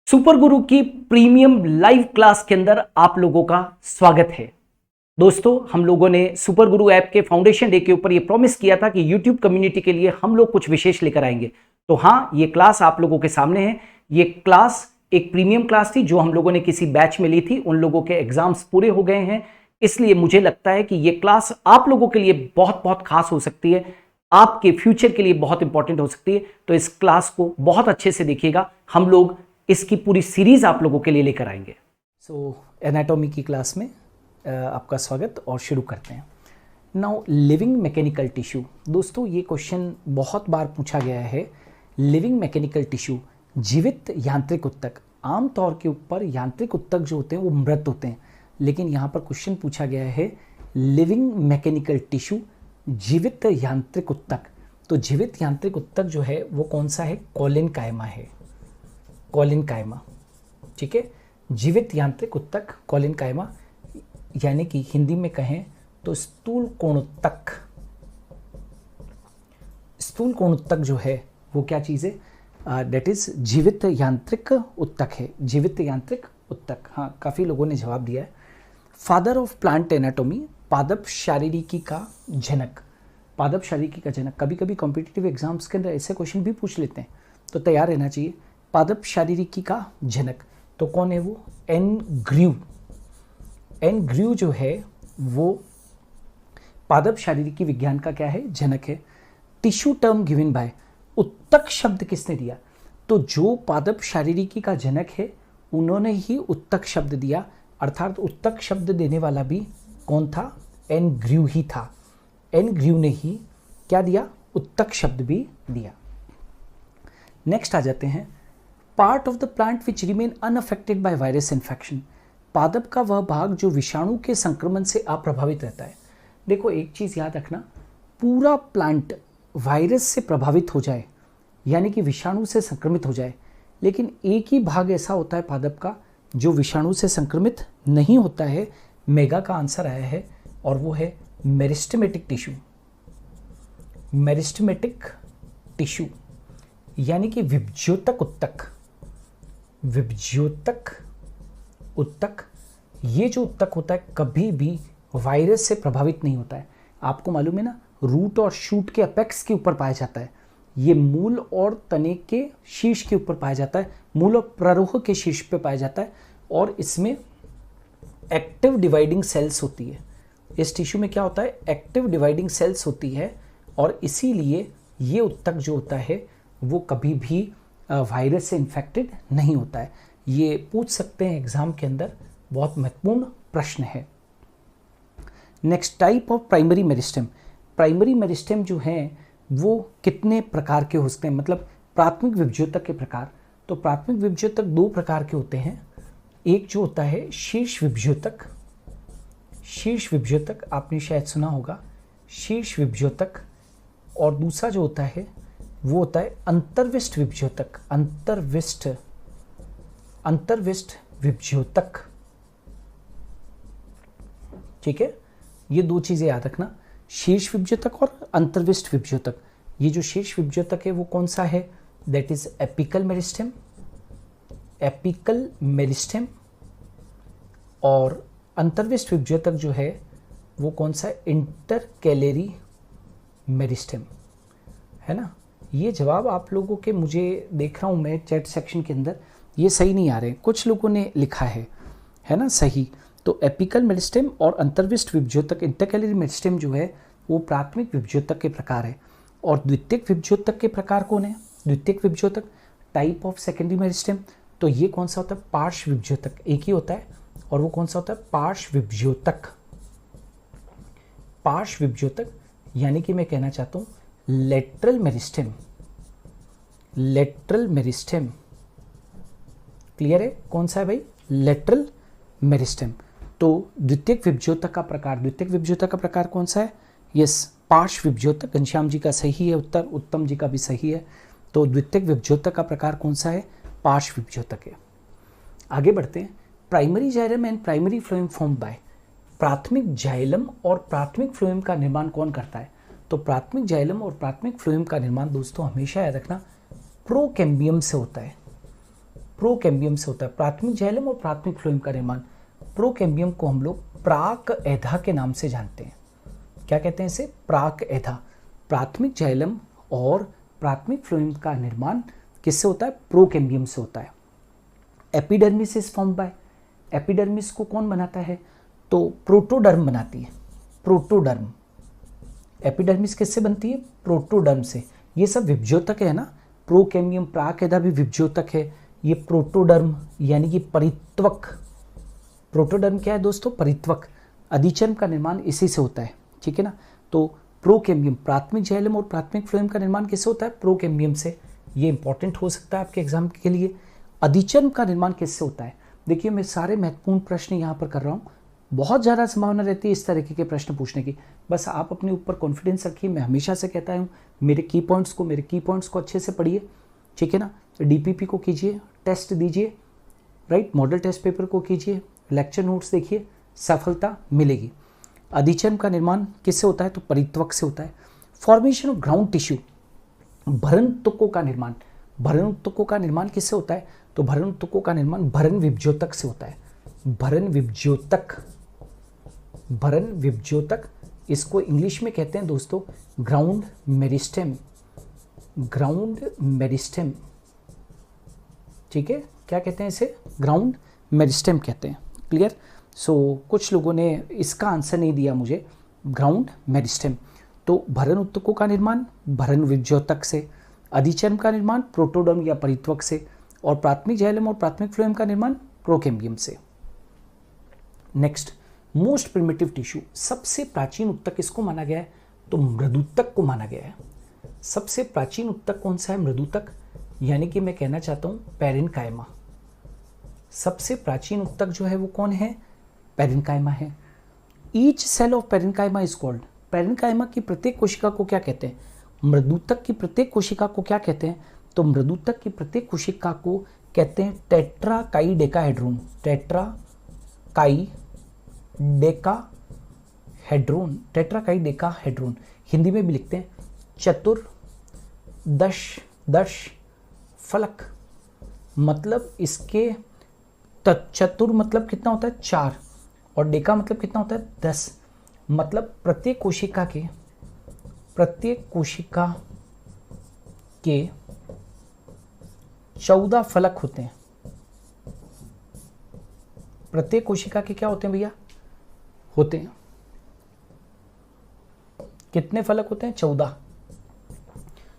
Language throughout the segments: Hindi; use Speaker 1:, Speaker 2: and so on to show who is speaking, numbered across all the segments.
Speaker 1: सुपर गुरु की प्रीमियम लाइव क्लास के अंदर आप लोगों का स्वागत है। दोस्तों, हम लोगों ने सुपर गुरु ऐप के फाउंडेशन डे के ऊपर ये प्रॉमिस किया था कि यूट्यूब कम्युनिटी के लिए हम लोग कुछ विशेष लेकर आएंगे। तो हाँ, ये क्लास आप लोगों के सामने है। ये क्लास एक प्रीमियम क्लास थी जो हम लोगों ने किसी बैच में ली थी। उन लोगों के एग्जाम्स पूरे हो गए हैं, इसलिए मुझे लगता है कि ये क्लास आप लोगों के लिए बहुत बहुत खास हो सकती है, आपके फ्यूचर के लिए बहुत इंपॉर्टेंट हो सकती है। तो इस क्लास को बहुत अच्छे से देखिएगा, हम लोग इसकी पूरी सीरीज आप लोगों के लिए लेकर आएंगे। एनाटॉमी की क्लास में आपका स्वागत और शुरू करते हैं। Now living mechanical tissue. दोस्तों, ये क्वेश्चन बहुत बार पूछा गया है। लिविंग मैकेनिकल टिश्यू, जीवित यांत्रिक उत्तक। आमतौर के ऊपर यांत्रिक उत्तक जो होते हैं वो मृत होते हैं, लेकिन यहाँ पर क्वेश्चन पूछा गया है लिविंग मैकेनिकल टिश्यू, जीवित यांत्रिक उत्तक। तो जीवित यांत्रिक उत्तक जो है वो कौन सा है? कॉलिन कायमा है। कॉलिन कायमा, ठीक है। जीवित यांत्रिक उत्तक कॉलिन कायमा, यानी कि हिंदी में कहें तो स्थूल कोणोत्तक। स्थूल कोणोत्तक जो है वो क्या चीज़ है? डेट इज जीवित यांत्रिक उत्तक है। जीवित यांत्रिक उत्तक, हाँ, काफ़ी लोगों ने जवाब दिया है। फादर ऑफ प्लांट एनाटॉमी, पादप शारीरिकी का जनक। पादप शारीरिकी का जनक, कभी कभी कॉम्पिटिटिव एग्जाम्स के अंदर ऐसे क्वेश्चन भी पूछ लेते हैं, तो तैयार रहना चाहिए। पादप शारीरिकी का जनक तो कौन है वो? N grew. एन ग्र्यू जो है वो पादप शारीरिकी विज्ञान का क्या है? जनक है। टिश्यू टर्म गिवन बाय, उत्तक शब्द किसने दिया? तो जो पादप शारीरिकी का जनक है उन्होंने ही उत्तक शब्द दिया, अर्थात उत्तक शब्द देने वाला भी कौन था? एन ग्र्यू ही था। एन ग्र्यू ने ही क्या दिया? उत्तक शब्द भी दिया। नेक्स्ट आ जाते हैं, part of the plant which remain unaffected by virus infection. पादप का वह भाग जो विषाणु के संक्रमण से अप्रभावित रहता है। देखो, एक चीज़ याद रखना, पूरा प्लांट वायरस से प्रभावित हो जाए, यानी कि विषाणु से संक्रमित हो जाए, लेकिन एक ही भाग ऐसा होता है पादप का जो विषाणु से संक्रमित नहीं होता है। मेगा का आंसर आया है और वो है मेरिस्टेमेटिक टिश्यू। मेरिस्टेमेटिक टिश्यू यानी कि विभज्योतक उत्तक। विभज्योतक उत्तक, ये जो उत्तक होता है कभी भी वायरस से प्रभावित नहीं होता है। आपको मालूम है ना, रूट और शूट के अपेक्स के ऊपर पाया जाता है। ये मूल और तने के शीर्ष के ऊपर पाया जाता है, मूल और प्ररोह के शीर्ष पे पाया जाता है, और इसमें एक्टिव डिवाइडिंग सेल्स होती है। इस टिश्यू में क्या होता है? एक्टिव डिवाइडिंग सेल्स होती है, और इसीलिए ये उत्तक जो होता है वो कभी भी वायरस से इन्फेक्टेड नहीं होता है। ये पूछ सकते हैं एग्जाम के अंदर, बहुत महत्वपूर्ण प्रश्न है। Next, type of primary meristem. Primary meristem जो हैं वो कितने प्रकार के हो सकते हैं, मतलब प्राथमिक विभज्योतक के प्रकार। तो प्राथमिक विभज्योतक दो प्रकार के होते हैं। एक जो होता है शीर्ष विभज्योतक। शीर्ष विभज्योतक आपने शायद सुना होगा, शीर्ष विभज्योतक। और दूसरा जो होता है वो होता है अंतर्विष्ट विभज्योतक। अंतर्विष्ट विभज्योतक, ठीक है। ये दो चीजें याद रखना, शीर्ष विभज्योतक और अंतर्विष्ट विभज्योतक। ये जो शीर्ष विभज्योतक है वो कौन सा है? That is apical meristem. Apical meristem. और अंतर्विष्ट विभज्योतक जो है वो कौन सा है? इंटरकैलेरी मेरिस्टेम, है ना। ये जवाब आप लोगों के, मुझे देख रहा हूँ मैं चैट सेक्शन के अंदर, ये सही नहीं आ रहे हैं। कुछ लोगों ने लिखा है ना सही। तो एपिकल मेरिस्टेम और अंतर्विष्ट विभज्योतक, इंटरकैलेरी मेरिस्टेम जो है वो प्राथमिक विभज्योतक के प्रकार है। और द्वितीयक विभज्योतक के प्रकार कौन है? द्वितीयक विभज्योतक, टाइप ऑफ सेकेंडरी मेरिस्टेम। तो ये कौन सा होता है? पार्श्व विभज्योतक। एक ही होता है, और वो कौन सा होता है? पार्श्व विभज्योतक। पार्श्व विभज्योतक यानी कि मैं कहना चाहता हूँ lateral meristem. Lateral meristem clear है? कौन सा है भाई? Lateral meristem. तो द्वितीयक विभज्योतक का प्रकार, द्वितीयक विभज्योतक का प्रकार कौन सा है? यस, पार्श्व विभज्योतक। घनश्याम जी का सही है उत्तर, उत्तम जी का भी सही है। तो द्वितीयक विभज्योतक का प्रकार कौन सा है? पार्श्व विभज्योतक है। आगे बढ़ते हैं। Primary xylem and primary phloem formed by. प्राथमिक जाइलम और प्राथमिक फ्लोएम का निर्माण कौन करता है? तो प्राथमिक जाइलम और प्राथमिक फ्लोएम का निर्माण दोस्तों हमेशा याद रखना प्रोकैम्बियम से होता है। प्रोकैम्बियम से होता है। प्राथमिक जाइलम और प्राथमिक फ्लोएम का निर्माण, प्रोकैम्बियम को हम लोग प्राक एधा के नाम से जानते हैं। क्या कहते हैं इसे? प्राक एधा। प्राथमिक जाइलम और प्राथमिक फ्लोएम का निर्माण किससे होता है? प्रोकैम्बियम से होता है। Epidermis is formed by, epidermis को कौन बनाता है? तो प्रोटोडर्म बनाती है, प्रोटोडर्म। एपिडर्मिस किससे बनती है? प्रोटोडर्म से। ये सब विभज्योतक है ना, प्रोकैम्बियम प्राक एधा भी विभज्योतक है। ये प्रोटोडर्म यानी कि परित्वक, प्रोटोडर्म क्या है दोस्तों? परित्वक। अधिचर्म का निर्माण इसी से होता है, ठीक है ना। तो प्रोकैम्बियम, प्राथमिक जाइलम और प्राथमिक फ्लोएम का निर्माण किससे होता है? प्रोकैम्बियम से। ये इंपॉर्टेंट हो सकता है आपके एग्जाम के लिए। अधिचर्म का निर्माण किससे होता है? देखिए मैं सारे महत्वपूर्ण प्रश्न यहाँ पर कर रहा हूँ, बहुत ज़्यादा संभावना रहती है इस तरीके के प्रश्न पूछने की। बस आप अपने ऊपर कॉन्फिडेंस रखिए। मैं हमेशा से कहता हूँ मेरे की पॉइंट्स को अच्छे से पढ़िए, ठीक है ना। डीपीपी को कीजिए, टेस्ट दीजिए, राइट, मॉडल टेस्ट पेपर को कीजिए, लेक्चर नोट्स देखिए, सफलता मिलेगी। अधिचर्म का निर्माण किससे होता है? तो परित्वक से होता है। फॉर्मेशन ऑफ ग्राउंड टिश्यू, भरण उत्तकों का निर्माण, भरण उत्तकों का निर्माण किससे होता है? तो भरण उत्तकों का निर्माण भरण विभज्योतक से होता है। भरण विभज्योतक, भरण विभज्योतक, इसको इंग्लिश में कहते हैं दोस्तों ग्राउंड मेरिस्टेम, ग्राउंड मेरिस्टेम, ठीक है। क्या कहते हैं इसे? ग्राउंड मेरिस्टेम कहते हैं। क्लियर? सो कुछ लोगों ने इसका आंसर नहीं दिया मुझे, ग्राउंड मेरिस्टेम। तो भरण उत्तकों का निर्माण भरण विभज्योतक से, अधिचर्म का निर्माण प्रोटोडर्म या परित्वक से, और प्राथमिक जाइलम और प्राथमिक फ्लोएम का निर्माण प्रोकैम्बियम से। नेक्स्ट, मोस्ट प्रिमिटिव टिश्यू, सबसे प्राचीन उत्तक किसको माना गया है? तो मृदुतक को माना गया है। सबसे प्राचीन उत्तक कौन सा है? मृदुतक, यानी कि मैं कहना चाहता हूं पैरेन्काइमा। सबसे प्राचीन उत्तक जो है वो कौन है? पैरेन्काइमा है। Each cell of parenchyma is called, parenchyma की प्रत्येक कोशिका को क्या कहते हैं? मृदुतक की प्रत्येक कोशिका को क्या कहते हैं? तो मृदुतक की प्रत्येक कोशिका को कहते हैं टेट्राकाइडेकाहेड्रोन, टेट्राकाइडेकाहेड्रोन, टेट्राकाइडेकाहेड्रोन। हिंदी में भी लिखते हैं चतुर्दश फलक, मतलब इसके चतुर मतलब कितना होता है? 4, और डेका मतलब कितना होता है? 10। मतलब प्रत्येक कोशिका के 14 फलक होते हैं। प्रत्येक कोशिका के क्या होते हैं भैया? होते हैं कितने फलक होते हैं? 14।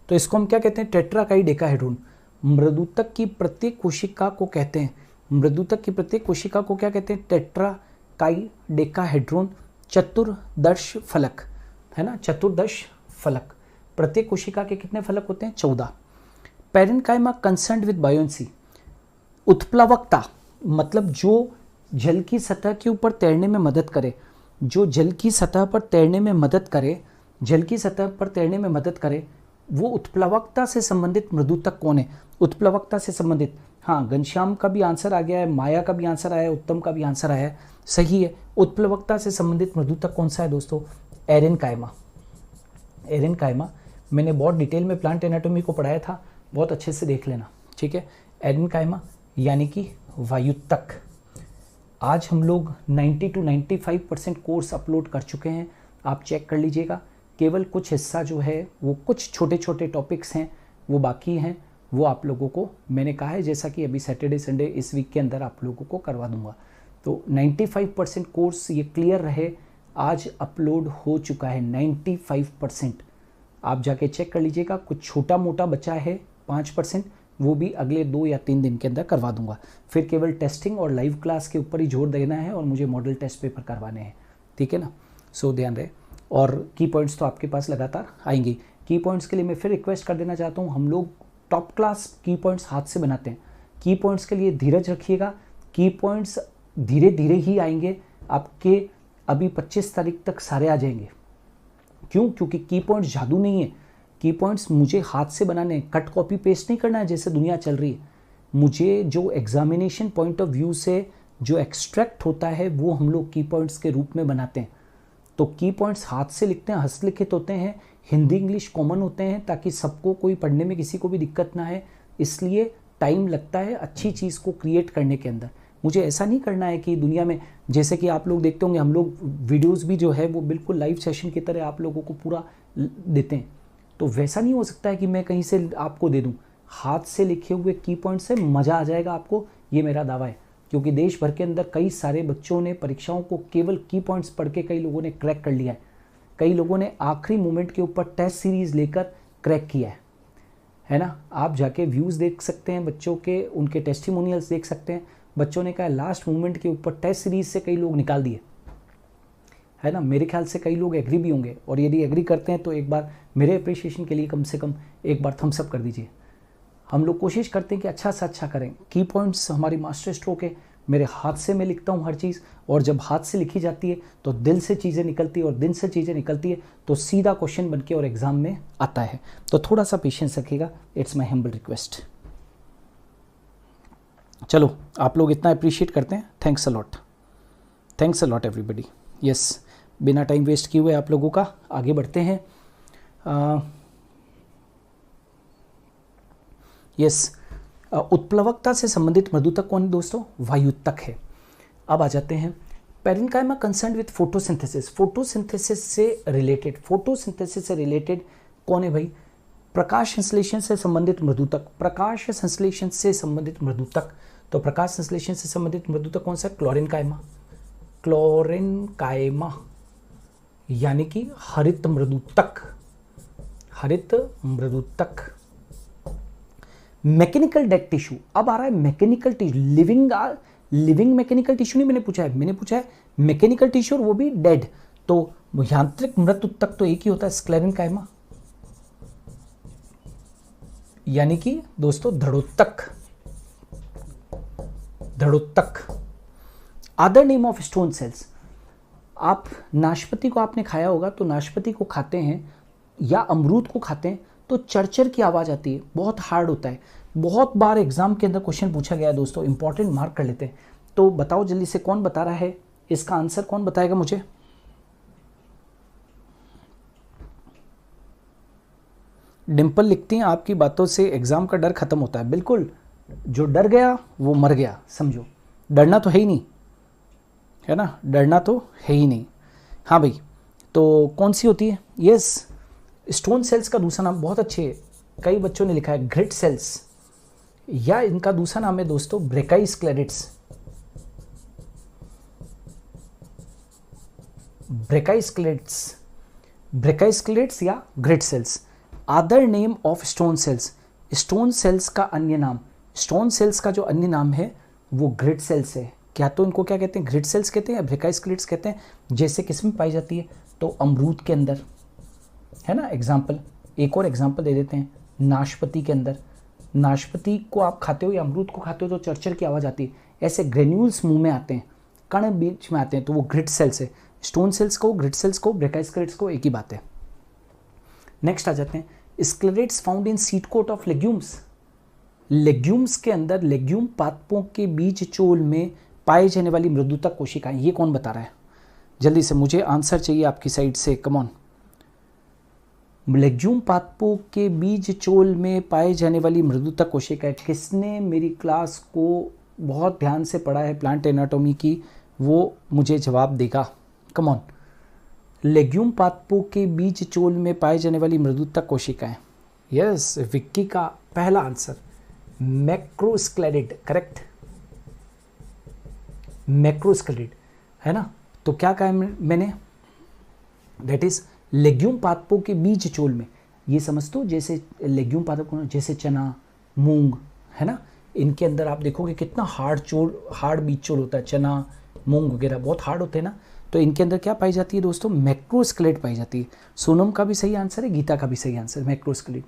Speaker 1: तो इसको हम क्या कहते हैं? टेट्राकाइडेकाहेड्रोन। मृदुतक की प्रत्येक कोशिका को कहते हैं, मृदुतक की प्रत्येक कोशिका को क्या कहते हैं? टेट्राकाइडेकाहेड्रोन, चतुर्दश फलक, है ना, चतुर्दश फलक। प्रत्येक कोशिका के कितने फलक होते हैं? 14। पैरेन्काइमा कंसर्न्ड विद बायोन्सी, उत्प्लवकता, मतलब जो जल की सतह के ऊपर तैरने में मदद करे, जो जल की सतह पर तैरने में मदद करे, जल की सतह पर तैरने में मदद करे, वो उत्प्लवकता से संबंधित मृदुतक कौन है? उत्प्लवकता से संबंधित, हाँ, घनश्याम का भी आंसर आ गया है, माया का भी आंसर आया है, उत्तम का भी आंसर आया है, सही है। उत्प्लवकता से संबंधित मृदुतक कौन सा है दोस्तों? एरेनकाइमा। एरेनकाइमा मैंने बहुत डिटेल में प्लांट एनाटॉमी को पढ़ाया था, बहुत अच्छे से देख लेना, ठीक है। एरेनकाइमा यानी कि वायुतक। आज हम लोग 90 to 95% कोर्स अपलोड कर चुके हैं, आप चेक कर लीजिएगा। केवल कुछ हिस्सा जो है वो कुछ छोटे छोटे टॉपिक्स हैं वो बाकी हैं, वो आप लोगों को मैंने कहा है जैसा कि अभी सैटरडे संडे इस वीक के अंदर आप लोगों को करवा दूंगा। तो 95% कोर्स ये क्लियर रहे, आज अपलोड हो चुका है 95%। आप जाके चेक कर लीजिएगा, कुछ छोटा मोटा बचा है 5%, वो भी अगले 2 या 3 दिन के अंदर करवा दूंगा। फिर केवल टेस्टिंग और लाइव क्लास के ऊपर ही जोर देना है और मुझे मॉडल टेस्ट पेपर करवाने हैं, ठीक है ना। सो ध्यान रहे, और की पॉइंट्स तो आपके पास लगातार आएंगे। की पॉइंट्स के लिए मैं फिर रिक्वेस्ट कर देना चाहता हूँ, हम लोग टॉप क्लास की पॉइंट्स हाथ से बनाते हैं। की पॉइंट्स के लिए धीरज रखिएगा, की पॉइंट्स धीरे धीरे ही आएंगे आपके, अभी 25 तारीख तक सारे आ जाएंगे। क्यों? क्योंकि की पॉइंट्स जादू नहीं है, की पॉइंट्स मुझे हाथ से बनाने, कट कॉपी पेस्ट नहीं करना है जैसे दुनिया चल रही है। मुझे जो एग्जामिनेशन पॉइंट ऑफ व्यू से जो एक्सट्रैक्ट होता है वो हम लोग की पॉइंट्स के रूप में बनाते हैं। तो की पॉइंट्स हाथ से लिखते हैं, हस्तलिखित होते हैं, हिंदी इंग्लिश कॉमन होते हैं ताकि सबको कोई पढ़ने में किसी को भी दिक्कत ना है। इसलिए टाइम लगता है अच्छी चीज़ को क्रिएट करने के अंदर। मुझे ऐसा नहीं करना है कि दुनिया में, जैसे कि आप लोग देखते होंगे, हम लोग वीडियोस भी जो है वो बिल्कुल लाइव सेशन की तरह आप लोगों को पूरा देते हैं, तो वैसा नहीं हो सकता है कि मैं कहीं से आपको दे दूं। हाथ से लिखे हुए की पॉइंट से मज़ा आ जाएगा आपको, ये मेरा दावा है, क्योंकि देश भर के अंदर कई सारे बच्चों ने परीक्षाओं को केवल की पॉइंट्स पढ़ के कई लोगों ने क्रैक कर लिया है। कई लोगों ने आखिरी मोमेंट के ऊपर टेस्ट सीरीज़ लेकर क्रैक किया है ना। आप जाके व्यूज़ देख सकते हैं बच्चों के, उनके टेस्टिमोनियल्स देख सकते हैं। बच्चों ने कहा लास्ट मोमेंट के ऊपर टेस्ट सीरीज़ से कई लोग निकाल दिए, है ना। मेरे ख्याल से कई लोग एग्री भी होंगे, और यदि एग्री करते हैं तो एक बार मेरे अप्रिशिएशन के लिए कम से कम एक बार थम्स अप कर दीजिए। हम लोग कोशिश करते हैं कि अच्छा से अच्छा करें। की पॉइंट्स हमारी मास्टर स्ट्रोक है, मेरे हाथ से मैं लिखता हूँ हर चीज़, और जब हाथ से लिखी जाती है तो दिल से चीज़ें निकलती है, और दिल से चीज़ें निकलती है तो सीधा क्वेश्चन बन के और एग्ज़ाम में आता है। तो थोड़ा सा पेशेंस रखिएगा, इट्स माई हम्बल रिक्वेस्ट। चलो, आप लोग इतना अप्रिशिएट करते हैं, thanks a lot everybody. Yes, बिना टाइम वेस्ट किए हुए आप लोगों का आगे बढ़ते हैं। यस, उत्प्लवकता से संबंधित मृदुतक कौन है दोस्तों? वायुतक है। अब आ जाते हैं, parenchyma concern with photosynthesis. Photosynthesis से रिलेटेड कौन है भाई? प्रकाश संश्लेषण से संबंधित मृदुतक। प्रकाश संश्लेषण से संबंधित मृदुतक, तो प्रकाश संश्लेषण से संबंधित मृदुतक कौन सा? क्लोरेनकाइमा, यानी कि हरित मृदुतक। मैकेनिकल डेड टिश्यू, अब आ रहा है mechanical tissue. Living mechanical tissue नहीं मैंने पूछा है मैकेनिकल टिश्यू, और वो भी डेड। तो यांत्रिक मृत उत्तक तो एक ही होता है, स्क्लेरेनकाइमा, यानी कि दोस्तों दृढ़ोत्तक। Other name of stone cells. आप नाशपाती को आपने खाया होगा, तो नाशपाती को खाते हैं या अमरूद को खाते हैं तो चरचर की आवाज़ आती है, बहुत हार्ड होता है। बहुत बार एग्जाम के अंदर क्वेश्चन पूछा गया है दोस्तों, इंपॉर्टेंट मार्क कर लेते हैं। तो बताओ जल्दी से, कौन बता रहा है इसका आंसर? कौन बताएगा मुझे? डिम्पल लिखती हैं, आपकी बातों से एग्जाम का डर खत्म होता है। बिल्कुल, जो डर गया वो मर गया, समझो। डरना तो है ही नहीं, है ना, डरना तो है ही नहीं। हाँ भाई, तो कौन सी होती है? यस, स्टोन सेल्स का दूसरा नाम बहुत अच्छे, कई बच्चों ने लिखा है ग्रिड सेल्स, या इनका दूसरा नाम है दोस्तों ब्रेकाइस्क्लेरेट्स। ब्रेकाइस्क्लेरेट्स या grit cells. Other name of stone cells. Stone cells का अन्य नाम, स्टोन सेल्स का जो अन्य नाम है वो ग्रिड सेल्स है। क्या तो इनको क्या कहते हैं? ग्रिड सेल्स कहते हैं या ब्रेकाइस्क्लेरेट्स कहते हैं। जैसे किस में पाई जाती है? तो अमरूद के अंदर, है ना। एग्जाम्पल, एक और एग्जाम्पल दे देते हैं, नाशपाती के अंदर। नाशपाती को आप खाते हो या अमरूद को खाते हो तो चरचर की आवाज़ आती है। ऐसे ग्रेन्यूल्स मुंह में आते हैं, कण बीच में आते हैं, तो वो ग्रिड सेल्स है। स्टोन सेल्स को, ग्रिड सेल्स को, ब्रेकाइस्क्लेरेट्स को एक ही बात है। नेक्स्ट आ जाते हैं, sclereids found in seed coat of legumes. Legumes के अंदर, लेग्यूम पादपों के बीज चोल में पाए जाने वाली मृदुतक कोशिकाएं, ये कौन बता रहा है? जल्दी से मुझे आंसर चाहिए आपकी साइड से, कम ऑन। लेग्यूम पादपों के बीज चोल में पाए जाने वाली मृदुतक कोशिकाएं, किसने मेरी क्लास को बहुत ध्यान से पढ़ा है प्लांट एनाटॉमी की, वो मुझे जवाब देगा, कम ऑन। लेग्यूम पादपों के बीज चोल में पाए जाने वाली मृदुतक कोशिकाएं, यस, विक्की का पहला आंसर मैक्रोस्क्लेरिड, करेक्ट, मैक्रोस्क्लेरिड, है ना। तो क्या कहा मैंने? दैट इज लेग्यूम पादपों के बीज चोल में। ये समझ दो, जैसे लेग्यूम पादपों, जैसे चना, मूंग, है ना, इनके अंदर आप देखोगे कितना हार्ड बीज चोल होता है। चना, मूंग वगैरह बहुत हार्ड होते हैं ना, तो इनके अंदर क्या पाई जाती है दोस्तों? मैक्रोस्क्लेरिड पाई जाती है। सोनम का भी सही आंसर है, गीता का भी सही answer, macrosclereid.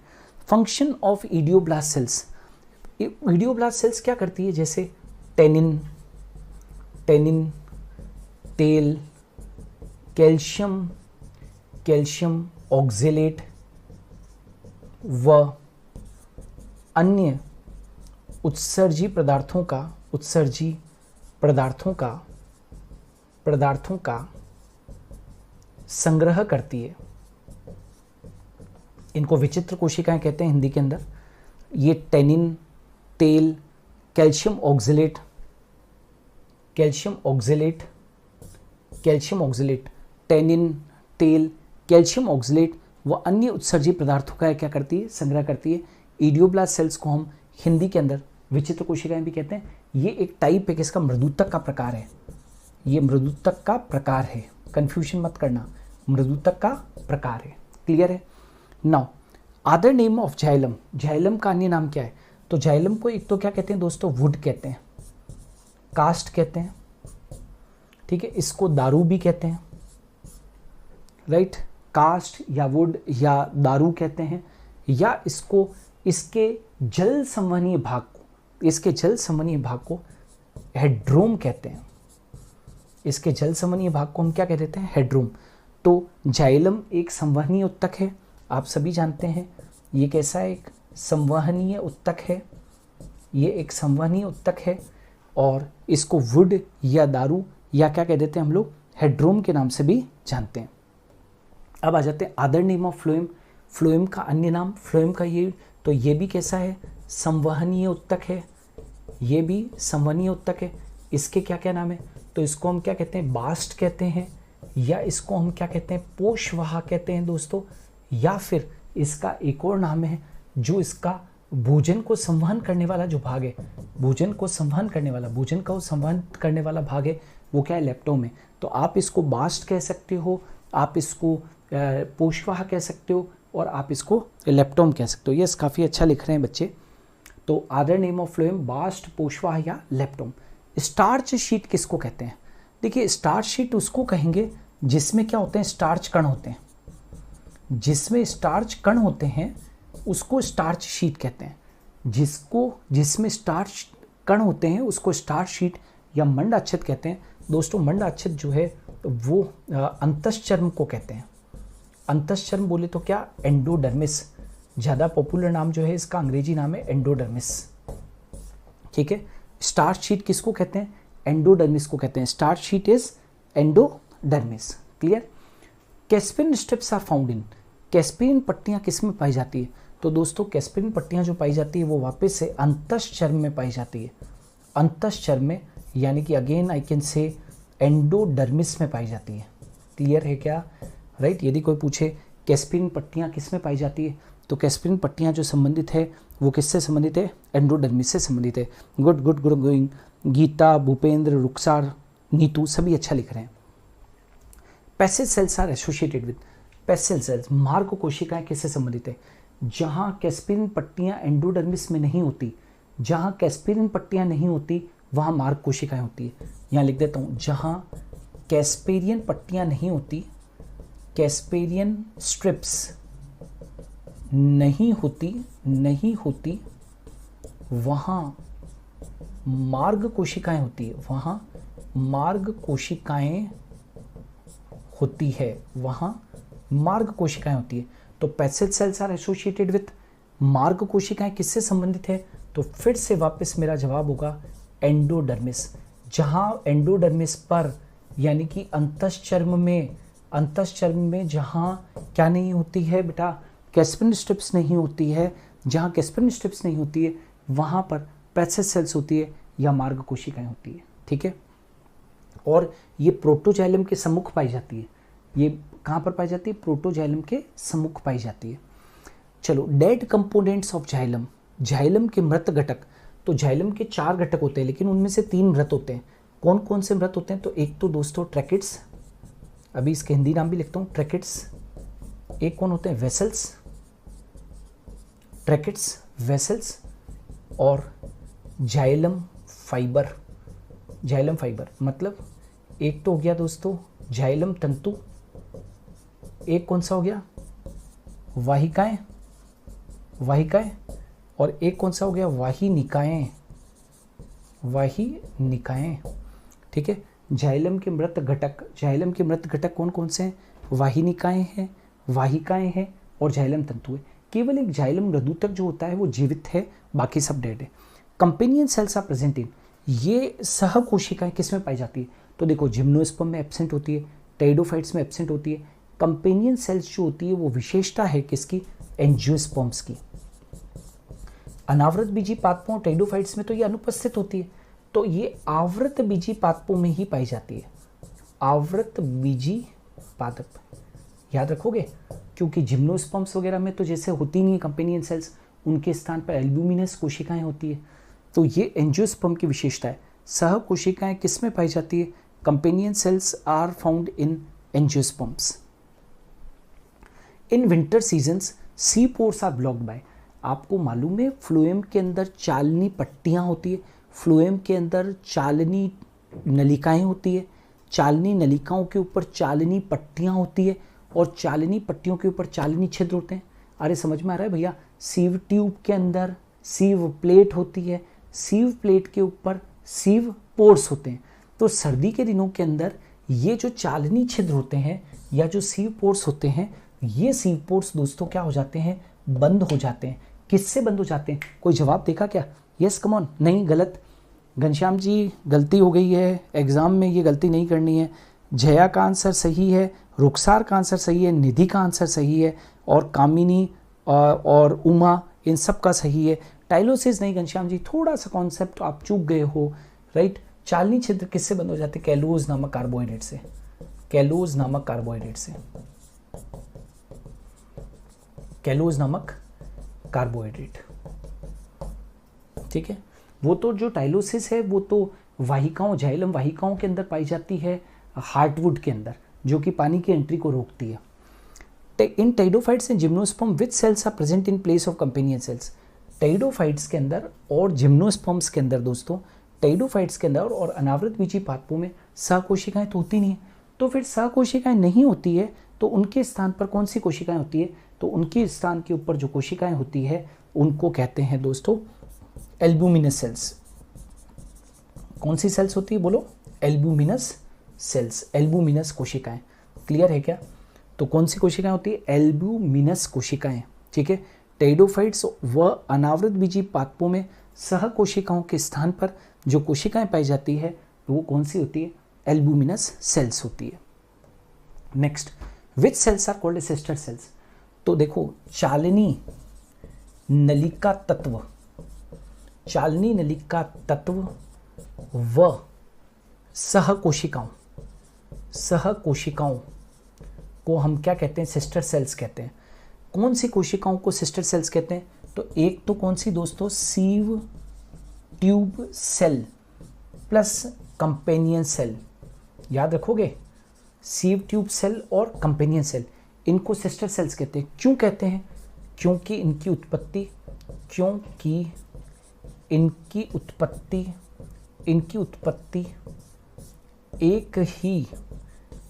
Speaker 1: Function of idioblast cells. Idioblast cells क्या करती है? जैसे टेनिन, तेल, कैल्शियम ऑक्जेलेट व अन्य उत्सर्जी पदार्थों का संग्रह करती है। इनको विचित्र कोशिकाएं कहते हैं हिंदी के अंदर। ये टेनिन, तेल, calcium oxalate, calcium oxalate, calcium oxalate, tannin, तेल, कैल्शियम ऑक्जेलेट व अन्य उत्सर्जी पदार्थों का क्या करती है, संग्रह करती है। इडियोब्लास्ट सेल्स को हम हिंदी के अंदर विचित्र कोशिकाएं भी कहते हैं। ये एक टाइप है, किसका, मृदुतक का प्रकार है। ये मृदुतक का प्रकार है, कंफ्यूजन मत करना, मृदुतक का प्रकार है। क्लियर है। Now other name of xylem, xylem का अन्य नाम क्या है? तो जाइलम को एक तो क्या कहते हैं दोस्तों, वुड कहते हैं, कास्ट कहते हैं, ठीक है, इसको दारू भी कहते हैं, राइट, कास्ट या वुड या दारू कहते हैं, या इसको इसके जल संवहनीय भाग को, इसके जल संवहनीय भाग को हेड्रोम कहते हैं। इसके जल संवहनीय भाग को हम क्या कह देते हैं, हेड्रोम। तो जाइलम एक संवहनीय उत्तक है, आप सभी जानते हैं। ये कैसा है, एक संवहनीय उत्तक है, ये एक संवहनीय उत्तक है, और इसको वुड या दारू या क्या कह देते हैं हम लोग, हेड्रोम के नाम से भी जानते हैं। अब आ जाते हैं other name of phloem, phloem का अन्य नाम, फ्लोएम का ये, तो ये भी कैसा है, संवहनीय उत्तक है, ये भी संवहनीय उत्तक है। इसके क्या क्या नाम है, तो इसको हम क्या कहते हैं, बास्ट कहते हैं, या इसको हम क्या कहते हैं, पोषवाह कहते हैं दोस्तों, या फिर इसका एक और नाम है जो इसका भोजन को संवहन करने वाला जो भाग है, भोजन को संवहन करने वाला, भोजन का संवहन करने वाला भाग है, वो क्या है, लेप्टोम है। तो आप इसको बास्ट कह सकते हो, आप इसको पोषवाह कह सकते हो, और आप इसको लेप्टोम कह सकते हो। यस, काफ़ी अच्छा लिख रहे हैं बच्चे। तो other name of phloem bast, पोषवाह या लेप्टोम। स्टार्च शीट किसको कहते हैं? देखिए, स्टार्च शीट उसको कहेंगे जिसमें क्या होते हैं, स्टार्च कण होते हैं। जिसमें स्टार्च कण होते हैं उसको स्टार्च शीट कहते हैं। जिसमें स्टार्च कण होते हैं उसको स्टार्च शीट या मंडाच्छेद कहते हैं। दोस्तों, मंडाच्छेद जो है वो अंतश्चर्म को कहते हैं। अंतश्चर्म बोले तो क्या, एंडोडर्मिस, ज़्यादा पॉपुलर नाम जो है इसका अंग्रेजी नाम है एंडोडर्मिस, ठीक है। स्टार्च शीट किसको कहते हैं, एंडोडर्मिस को कहते हैं। Starch sheath is endodermis. Clear. Casparian strips are found in, casparian पट्टियाँ किस में पाई जाती है? तो दोस्तों, कैस्पियन पट्टियाँ जो पाई जाती है वो वापस से अंतश्चर्म में पाई जाती है, अंतश्चर्म में, यानी कि again I can say endodermis में पाई जाती है। क्लियर है क्या, राइट। यदि कोई पूछे कैस्पियन पट्टियाँ किस में पाई जाती है, तो कैस्पियन पट्टियाँ जो संबंधित है वो किससे संबंधित है, एंडोडर्मिस से संबंधित है। Good good good going. Gita, Bhupendra, Rukhsar, Neetu सभी अच्छा लिख रहे हैं। Passage cells are associated with, passage cells मार्ग कोशिकाएं किससे संबंधित है? जहाँ कैस्पियन पट्टियाँ एंडोडर्मिस में नहीं होती, जहाँ कैस्पियन पट्टियाँ नहीं होती वहाँ मार्ग कोशिकाएं होती है। यहाँ लिख देता हूँ, जहाँ कैस्पेरियन पट्टियाँ नहीं होती, कैस्पेरियन स्ट्रिप्स नहीं होती वहाँ मार्ग कोशिकाएं होती है, वहाँ मार्ग कोशिकाएं होती है, वहाँ मार्ग कोशिकाएं होती है। तो passage cells are associated with, मार्ग कोशिकाएं किससे संबंधित है? तो फिर से वापस मेरा जवाब होगा एंडोडर्मिस। जहाँ एंडोडर्मिस पर, यानी कि अंतश्चर्म में जहाँ क्या नहीं होती है बेटा, कैस्पियन स्ट्रिप्स नहीं होती है, जहाँ कैस्पियन स्ट्रिप्स नहीं होती है वहाँ पर पैसेज सेल्स होती है या मार्ग कोशिकाएं होती है, ठीक है। और ये प्रोटोजाइलम के सम्मुख पाई जाती है। ये कहाँ पर पाई जाती है? प्रोटोजाइलम के सम्मुख पाई जाती है। चलो, dead components of xylem, xylem के मृत घटक। तो जाइलम के 4 घटक होते हैं, लेकिन उनमें से 3 मृत होते हैं। कौन कौन से मृत होते हैं? तो एक तो दोस्तों ट्रैकिड्स, अभी इसके हिंदी नाम भी लिखता हूँ, ट्रैकिड्स। एक कौन होते हैं? वेसल्स, ट्रैकिड्स, वेसल्स, और जाइलम फाइबर। जाइलम फाइबर मतलब एक तो हो गया दोस्तों जाइलम तंतु, एक कौन सा हो गया? वाहिकाएं, वाहिकाएं, और एक कौन सा हो गया? वाहिनिकाएं, वाहिनिकाएं, ठीक है। जाइलम के मृत घटक, जाइलम के मृत घटक कौन कौन से हैं? वाहिनिकाएं हैं, वाहिकाएं हैं और जाइलम तंतु है। केवल एक जाइलम मृदुतक जो होता है वो जीवित है, बाकी सब डेड है। Companion cells are present in, ये सह कोशिकाएं किस में पाई जाती है? तो देखो, जिम्नोस्पर्म में एब्सेंट होती है, टेरिडोफाइट्स में एब्सेंट होती है। कंपेनियन सेल्स जो होती है वो विशेषता है किसकी? एंजियोस्पर्म्स की। अनावृत बीजी पादपों टेरिडोफाइट्स में तो ये अनुपस्थित होती है, तो ये आवृत बीजी पादपों में ही पाई जाती है, आवृत बीजी पादप, याद रखोगे, क्योंकि जिम्नोस्पर्म्स वगैरह में तो जैसे होती नहीं है कंपेनियन सेल्स, उनके स्थान पर एल्ब्यूमिनस कोशिकाएं होती है। तो ये एंजियोस्पर्म की विशेषता है। सह कोशिकाएं किस में पाई जाती है? Companion cells are found in angiosperms. In winter seasons sieve pores are blocked by, आपको मालूम है फ्लोएम के अंदर चालनी पट्टियाँ होती है, फ्लोएम के अंदर चालनी नलिकाएं होती है, चालनी नलिकाओं के ऊपर चालनी पट्टियाँ होती है और चालनी पट्टियों के ऊपर चालनी छिद्र होते हैं। अरे समझ में आ रहा है भैया? सीव ट्यूब के अंदर सीव प्लेट होती है, सीव प्लेट के ऊपर सीव पोर्स होते हैं। तो सर्दी के दिनों के अंदर ये जो चालनी छिद्र होते हैं या जो सीव पोर्स होते हैं, ये सीव पोर्स दोस्तों क्या हो जाते हैं? बंद हो जाते हैं। किससे बंद हो जाते हैं? कोई जवाब देखा क्या? Yes come on. नहीं, गलत। घनश्याम जी गलती हो गई है, एग्जाम में ये गलती नहीं करनी है। जया का आंसर सही है, रुखसार का आंसर सही है, निधि का आंसर सही है और कामिनी और उमा, इन सब का सही है। टाइलोसिस नहीं घनश्याम जी, थोड़ा सा कॉन्सेप्ट आप चूक गए हो, राइट। चालनी छिद्र किससे बंद हो जाते हैं? कैलोज नामक कार्बोहाइड्रेट से, कैलोज नामक कार्बोहाइड्रेट से, कैलोज नामक कार्बोहाइड्रेट, ठीक है। वो तो जो टाइलोसिस है वो तो वाहिकाओं, जाइलम वाहिकाओं के अंदर पाई जाती है, हार्टवुड के अंदर, जो कि पानी की एंट्री को रोकती है। In pteridophytes and gymnosperm which cells are present in place of companion cells. Pteridophytes के अंदर और जिम्नोस्पर्म्स के अंदर दोस्तों, टेरिडोफाइट्स के अंदर और अनावृत बीजी पादपों में सहकोशिकाएं तो होती नहीं है। तो फिर सहकोशिकाएं नहीं होती है तो उनके स्थान पर कौन सी कोशिकाएं होती है? तो उनके स्थान के ऊपर जो कोशिकाएं होती है उनको कहते हैं दोस्तों एल्ब्यूमिनस सेल्स। कौन सी सेल्स होती है बोलो? एल्ब्यूमिनस सेल्स, एल्ब्यूमिनस कोशिकाएं। क्लियर है क्या? तो कौन सी कोशिकाएं होती है? एल्ब्यूमिनस कोशिकाएं, ठीक है। टेरिडोफाइट्स व अनावृत बीजी पादपों में सह कोशिकाओं के स्थान पर जो कोशिकाएं पाई जाती है वो कौन सी होती है? एल्ब्यूमिनस सेल्स होती है। Next, which cells are called sister cells. तो देखो, चालनी नलिका तत्व, चालनी नलिका तत्व व सह कोशिकाओं, सह कोशिकाओं को हम क्या कहते हैं? सिस्टर सेल्स कहते हैं। कौन सी कोशिकाओं को सिस्टर सेल्स कहते हैं? तो एक तो कौन सी दोस्तों? Sieve tube cell plus companion cell, याद रखोगे, सीव ट्यूब सेल और कंपेनियन सेल, इनको सिस्टर सेल्स कहते हैं। क्यों कहते हैं? क्योंकि इनकी उत्पत्ति एक ही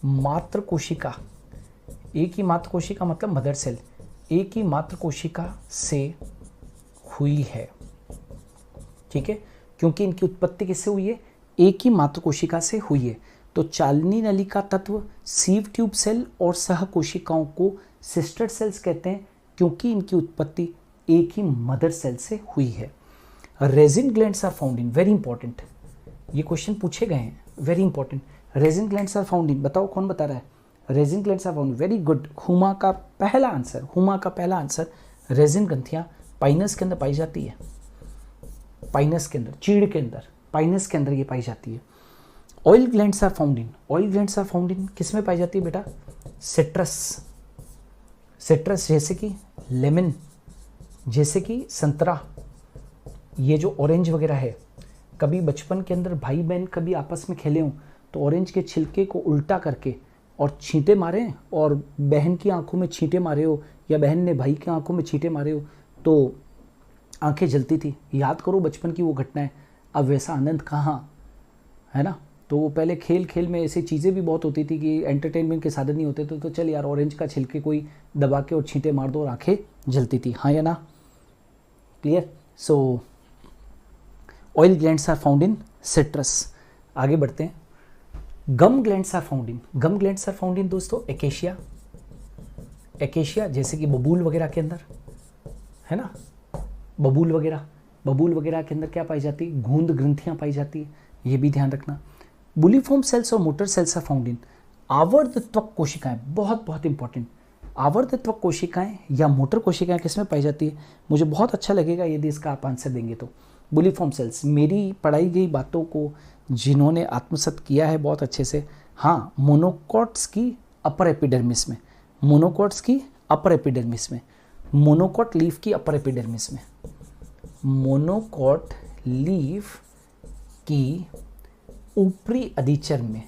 Speaker 1: मात्र कोशिका, एक ही मात्र कोशिका मतलब मदर सेल, एक ही मात्र कोशिका से हुई है, ठीक है। क्योंकि इनकी उत्पत्ति किससे हुई है? एक ही मात्र कोशिका से हुई है। तो चालनी नलिका तत्व, सीव ट्यूब सेल और सह कोशिकाओं को सिस्टर सेल्स कहते हैं क्योंकि इनकी उत्पत्ति एक ही मदर सेल से हुई है। Resin glands are found in, very important, ये क्वेश्चन पूछे गए हैं, very important. Resin glands are found in, बताओ कौन बता रहा है? Resin glands are found, very good. Huma का पहला आंसर, हुमा का पहला आंसर। रेजिन ग्रंथियां पाइनस के अंदर पाई जाती है, पाइनस के अंदर, चीड़ के अंदर, पाइनस के अंदर ये पाई जाती है। Oil glands are found in, oil glands are found in किस में पाई जाती है बेटा? सिट्रस, सिट्रस जैसे कि लेमन, जैसे कि संतरा, ये जो ऑरेंज वगैरह है। कभी बचपन के अंदर भाई बहन कभी आपस में खेले हों तो ऑरेंज के छिलके को उल्टा करके और छींटे मारे और बहन की आंखों में छींटे मारे हो या बहन ने भाई की आंखों में छींटे मारे हो तो आंखें जलती थी। याद करो बचपन की वो घटनाएं। अब वैसा आनंद कहाँ है ना। तो वो पहले खेल खेल में ऐसी चीज़ें भी बहुत होती थी कि एंटरटेनमेंट के साधन नहीं होते थे, तो चल यार ऑरेंज का छिलके कोई दबा के और छींटे मार दो और आंखें जलती थी, हाँ या ना? Clear. So oil glands are found in citrus. आगे बढ़ते हैं। Gum glands are found in, gum glands are found in दोस्तों एकेशिया, एकेशिया जैसे कि बबूल वगैरह के अंदर, है ना, बबूल वगैरह के अंदर क्या पाई जाती है? गूंद ग्रंथियां पाई जाती है, ये भी ध्यान रखना। बुलीफॉर्म सेल्स और motor cells are found in आवर्त त्वक कोशिकाएं, बहुत बहुत इंपॉर्टेंट। आवर्तत्वक कोशिकाएं या मोटर कोशिकाएं किसमें पाई जाती है? मुझे बहुत अच्छा लगेगा यदि इसका आप आंसर देंगे तो। बुलिफॉर्म सेल्स, मेरी पढ़ाई गई बातों को जिन्होंने आत्मसात किया है बहुत अच्छे से, हाँ, मोनोकॉट्स की अपर एपिडर्मिस में, मोनोकॉट्स की अपर एपिडर्मिस में, मोनोकॉट लीफ की अपर एपिडर्मिस में, मोनोकॉट लीफ की ऊपरी अधिचर में,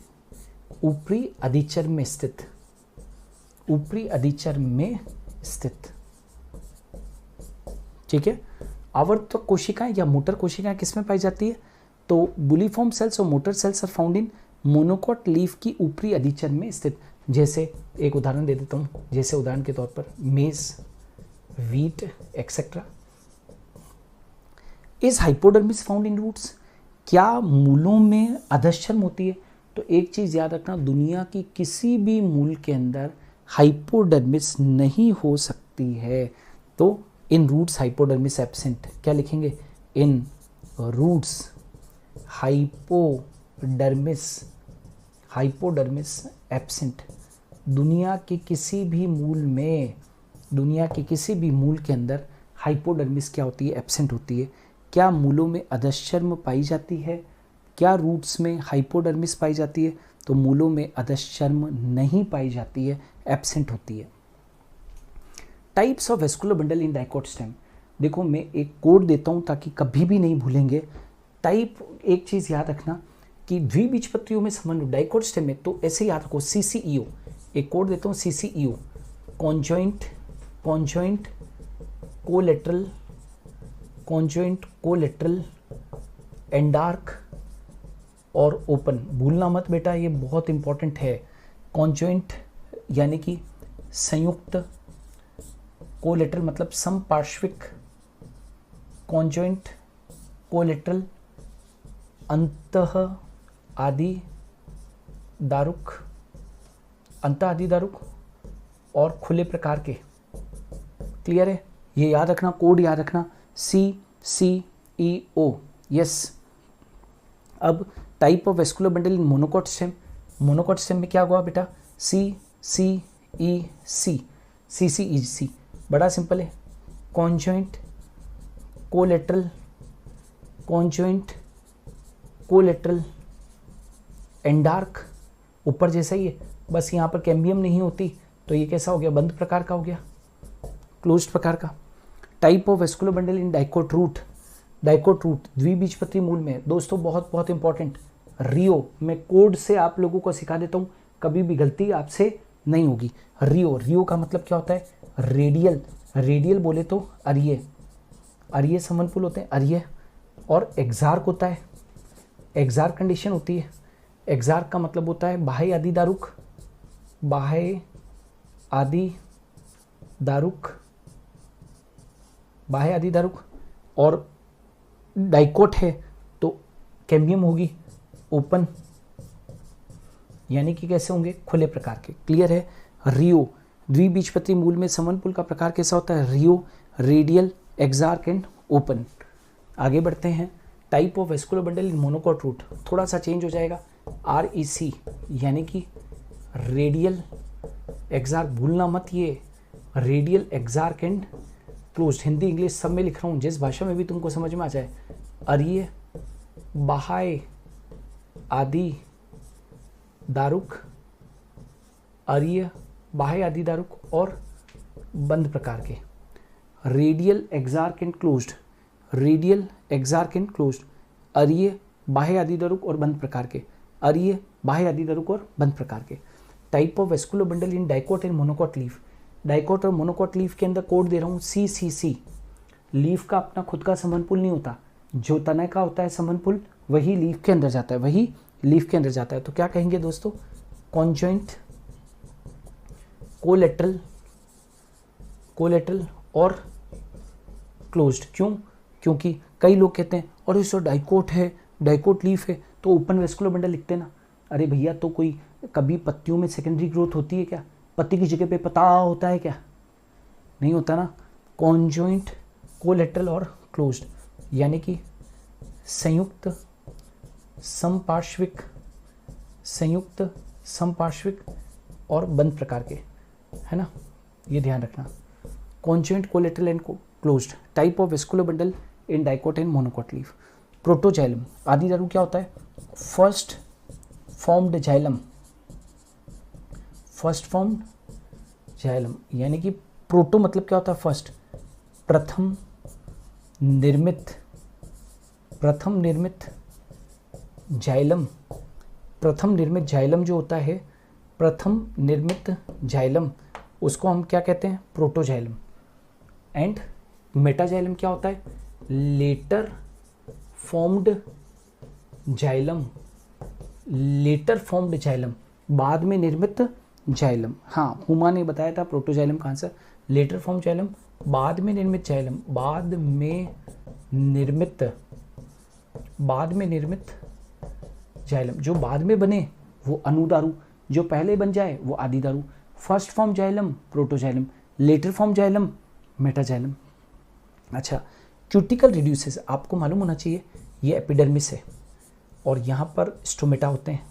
Speaker 1: ऊपरी अधिचर में स्थित, ऊपरी अधिचर में स्थित, ठीक है। आवर्तक कोशिकाएं या मोटर कोशिकाएं किसमें पाई जाती है? तो बुलिफॉर्म सेल्स और motor cells are found in monocot leaf की ऊपरी अधिचर में स्थित। जैसे एक उदाहरण दे देता हूं, जैसे उदाहरण के तौर पर maize, wheat etcetera. Is hypodermis found in roots? क्या मूलों में अधश्चर्म होती है? तो एक चीज याद रखना, दुनिया की किसी भी मूल के अंदर हाइपोडर्मिस नहीं हो सकती है। तो इन रूट्स हाइपोडर्मिस एब्सेंट। क्या लिखेंगे? इन रूट्स हाइपोडर्मिस, हाइपोडर्मिस एब्सेंट। दुनिया के किसी भी मूल में, दुनिया के किसी भी मूल के अंदर हाइपोडर्मिस क्या होती है? एब्सेंट होती है। क्या मूलों में अधश्चर्म पाई जाती है? क्या रूट्स में हाइपोडर्मिस पाई जाती है? तो मूलों में अधश्चर्म नहीं पाई जाती है, एब्सेंट होती है। Types of vascular bundle in dicot stem. देखो मैं एक कोड देता हूं ताकि कभी भी नहीं भूलेंगे। टाइप, एक चीज याद रखना कि द्विबीजपत्रियों में संबंध डाइकोट स्टेम में, तो ऐसे याद रखो CCEO, एक कोड देता हूं CCEO, conjoint, conjoint collateral, conjoint collateral, एंडार्क और ओपन। भूलना मत बेटा, ये बहुत इंपॉर्टेंट है। कॉन्जॉइंट यानी कि संयुक्त, कोलेटरल मतलब समपार्श्विक, कॉन्जॉइंट कोलेटरल, अंतः आदि दारुक, अंतः आदि दारुक और खुले प्रकार के। क्लियर है? ये याद रखना, कोड याद रखना, CCEO। यस। अब type of vascular bundle in monocot stem. Monocot stem में क्या हुआ बेटा? CCEC। बड़ा सिंपल है। कॉन्जॉइंट कोलेटरल, कॉन्जॉइंट कोलेटरल, एंडार्क, ऊपर जैसा ही है, बस यहाँ पर कैम्बियम नहीं होती, तो ये कैसा हो गया? बंद प्रकार का हो गया, क्लोज्ड प्रकार का। Type of vascular bundle in dicot root. Dicot root द्विबीजपत्री मूल में। दोस्तों बहुत बहुत इंपॉर्टेंट, रियो, मैं कोड से आप लोगों को सिखा देता हूँ, कभी भी गलती आपसे नहीं होगी। रियो, रियो का मतलब क्या होता है? रेडियल, रेडियल बोले तो अरिये, अरिये समनपुल होते हैं, अरिये। और एक्सार्क होता है, एक्सार्क कंडीशन होती है। एक्सार्क का मतलब होता है बाह्य आदि दारुक, बाह्य आदि दारुक, बाह्य आदि दारुक। और डाइकोट है तो कैम्बियम होगी ओपन, यानी कि कैसे होंगे? खुले प्रकार के। क्लियर है? रियो द्विबीजपत्री मूल में समनपुल का प्रकार कैसा होता है? रियो, रेडियल, एक्सार्क एंड ओपन। आगे बढ़ते हैं। Type of vascular bundle in monocot root, थोड़ा सा चेंज हो जाएगा, REC यानी कि रेडियल एक्सार्क। भूलना मत ये, radial exarch and closed. Hindi English सब में लिख रहा हूँ, जिस भाषा में भी तुमको समझ में आ जाए। अरिये, बाह्य आदि दारुक, अरिये, बाह्य आदि दारुक और बंद प्रकार के। Radial exarch and closed, radial exarch and closed, अरिये, बाह्य आदि दारुक और बंद प्रकार के, अरिये, बाह्य आदि दारुक और बंद प्रकार के। Type of vascular bundle in dicot and monocot leaf. Dicot और मोनोकॉट लीफ के अंदर कोड दे रहा हूँ CCC। लीफ का अपना खुद का समनपुल नहीं होता, जो तना का होता है समनपुल वही लीफ के अंदर जाता है, वही लीफ के अंदर जाता है। तो क्या कहेंगे दोस्तों? कॉन्जॉइंट कोलेटरल, कोलेटरल और क्लोज्ड। क्यों? क्योंकि कई लोग कहते हैं और इस डाइकोट है, डाइकोट लीफ है तो ओपन वेस्कुलर बंडल लिखते ना। अरे भैया, तो कोई कभी पत्तियों में सेकेंडरी ग्रोथ होती है क्या? पत्ती की जगह पे पता होता है क्या? नहीं होता ना। कॉन्जॉइंट कोलेटरल और क्लोज्ड यानी कि संयुक्त समपार्श्विक, संयुक्त समपार्श्विक और बंद प्रकार के, है ना। ये ध्यान रखना। Conjoint, collateral and closed. Type of vascular bundle in dicot and monocot leaf. Protoxylem, आदि दारू क्या होता है? First formed xylem, first formed xylem, यानी कि प्रोटो मतलब क्या होता है? फर्स्ट, प्रथम निर्मित, प्रथम निर्मित जाइलम, प्रथम निर्मित जाइलम जो होता है, प्रथम निर्मित जाइलम, उसको हम क्या कहते हैं? प्रोटोजाइलम। एंड मेटाजाइलम क्या होता है? Later formed xylem, later formed xylem, बाद में निर्मित जाइलम। हाँ, हुमा ने बताया था प्रोटोजाइलम का आंसर, लेटर फॉर्म जाइलम, बाद में निर्मित जाइलम, बाद में निर्मित, बाद में निर्मित जाइलम। जो बाद में बने वो अनुदारू, जो पहले बन जाए वो आदि दारू। First form xylem protoxylem, later form xylem metaxylem. अच्छा, क्यूटिकल रिड्यूसेस, आपको मालूम होना चाहिए ये एपिडर्मिस है और यहाँ पर स्टोमेटा होते हैं।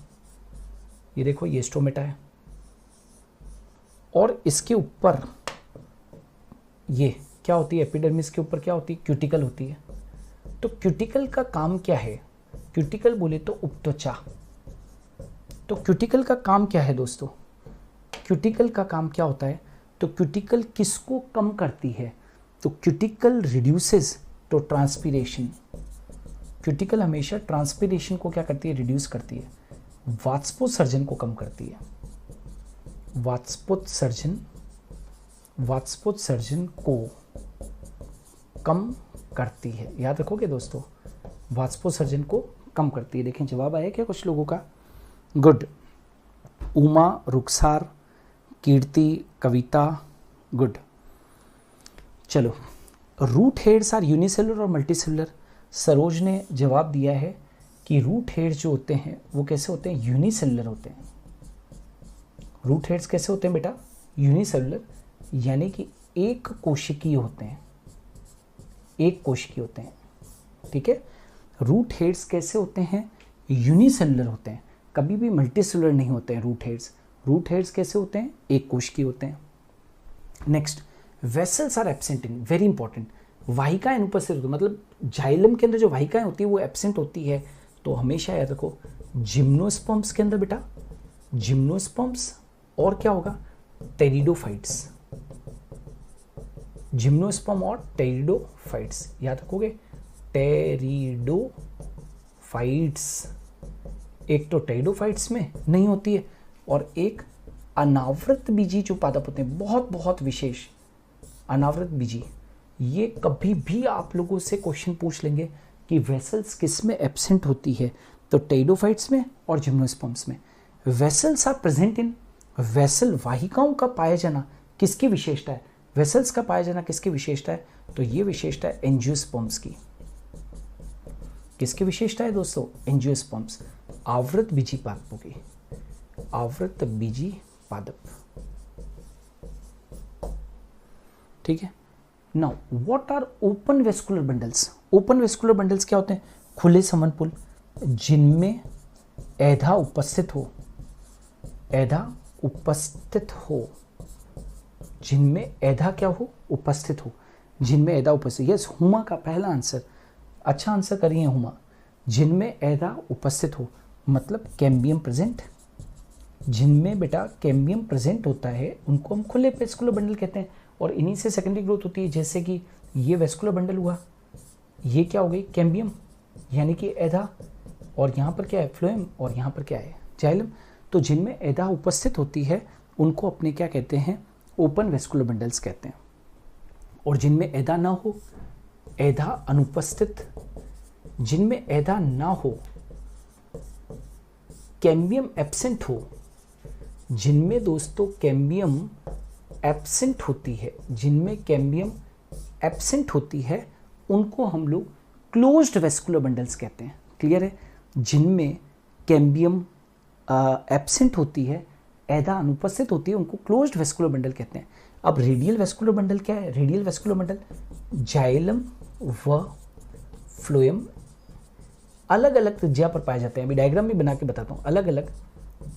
Speaker 1: ये देखो, ये स्टोमेटा है और इसके ऊपर ये क्या होती है? एपिडर्मिस के ऊपर क्या होती है? क्यूटिकल होती है। तो क्यूटिकल का काम क्या है? क्यूटिकल बोले तो उपत्वचा। तो क्यूटिकल का काम क्या है दोस्तों? क्यूटिकल का काम क्या होता है? तो क्यूटिकल किसको कम करती है? तो cuticle reduces to transpiration. Cuticle हमेशा ट्रांसपीरेशन को क्या करती है? रिड्यूस करती है। वाष्पोत्सर्जन को कम करती है। वाष्पोत्सर्जन, वाष्पोत्सर्जन को कम करती है। याद रखोगे दोस्तों, वाष्पोत्सर्जन को कम करती है। देखें जवाब आया क्या कुछ लोगों का? गुड। उमा, रुखसार, कीर्ति, कविता, गुड। चलो, रूट हेड्स आर यूनिसेलुलर और मल्टीसेलुलर। सरोज ने जवाब दिया है कि रूट हेड्स जो होते हैं वो कैसे होते हैं? यूनिसेलुलर होते हैं। रूट हेड्स कैसे होते हैं बेटा? यूनिसेलुलर, यानी कि एक कोशिकीय होते हैं, एक कोशिकीय होते हैं। ठीक है, रूट हेड्स कैसे होते हैं? यूनिसेलुलर होते हैं, कभी भी मल्टीसेलुलर नहीं होते हैं रूट हेड्स। रूट हेड्स कैसे होते हैं? एक कोशिकीय होते हैं। Next, vessels are absent in, very important. वाहिकाएं अनुपस्थित होती है, मतलब जाइलम के अंदर जो वाहिकाएं होती है वो एब्सेंट होती है। तो हमेशा याद रखो, जिम्नोस्पर्म्स के अंदर बेटा, जिम्नोस्पर्म्स और क्या होगा? टेरिडोफाइट्स, जिम्नोस्पर्म और टेरिडोफाइट्स, याद रखोगे। टेरिडोफाइट्स, एक तो टेरिडोफाइट्स में नहीं होती है और एक अनावृत बीजी जो पादप होते हैं, बहुत बहुत विशेष अनावृत बीजी। ये कभी भी आप लोगों से क्वेश्चन पूछ लेंगे कि वेसल्स किस में एब्सेंट होती है? तो टेरिडोफाइट्स में और जिम्नोस्पर्म्स में। Vessels are present in, vessel वाहिकाओं का पाया जाना किसकी विशेषता है? वेसल्स का पाया जाना किसकी विशेषता है? तो ये विशेषता है एंजियोस्पर्म्स की। किसकी विशेषता है दोस्तों? एंजियोस्पर्म्स, आवृत बीजी पादपों की, आवृत बीजी पादप। ठीक है। Now what are open vascular bundles? Open vascular bundles क्या होते हैं? खुले समनपुल जिनमें एधा उपस्थित हो, एधा उपस्थित हो, जिनमें एधा क्या हो? उपस्थित हो, जिनमें एधा उपस्थित। यस, हुमा का पहला आंसर, अच्छा आंसर करिए हुमा। जिनमें एधा उपस्थित हो मतलब कैम्बियम प्रेजेंट, जिनमें बेटा कैम्बियम प्रेजेंट होता है उनको हम खुले वेस्कुलर बंडल कहते हैं और इन्हीं से सेकेंडरी ग्रोथ होती है। जैसे कि ये वेस्कुलर बंडल हुआ, ये क्या हो गई? कैम्बियम, यानी कि एधा, और यहाँ पर क्या है? फ्लोएम, और यहाँ पर क्या है? जाइलम। तो जिनमें एधा उपस्थित होती है उनको अपने क्या कहते हैं? ओपन वेस्कुलर बंडल्स कहते हैं। और जिनमें एधा ना हो, एधा अनुपस्थित, जिनमें एधा ना हो, कैम्बियम एब्सेंट हो, जिनमें दोस्तों कैम्बियम एब्सेंट होती है, जिनमें कैम्बियम एब्सेंट होती है उनको हम लोग क्लोज्ड वेस्कुलर बंडल्स कहते हैं। क्लियर है? जिनमें कैम्बियम एब्सेंट होती है, एधा अनुपस्थित होती है, उनको क्लोज्ड वेस्कुलर बंडल कहते हैं। अब रेडियल वेस्कुलर बंडल क्या है? रेडियल वेस्कुलर बंडल जाइलम व फ्लोएम अलग अलग त्रिज्या पर पाए जाते हैं। अभी डायग्राम भी बना के बताता हूँ। अलग अलग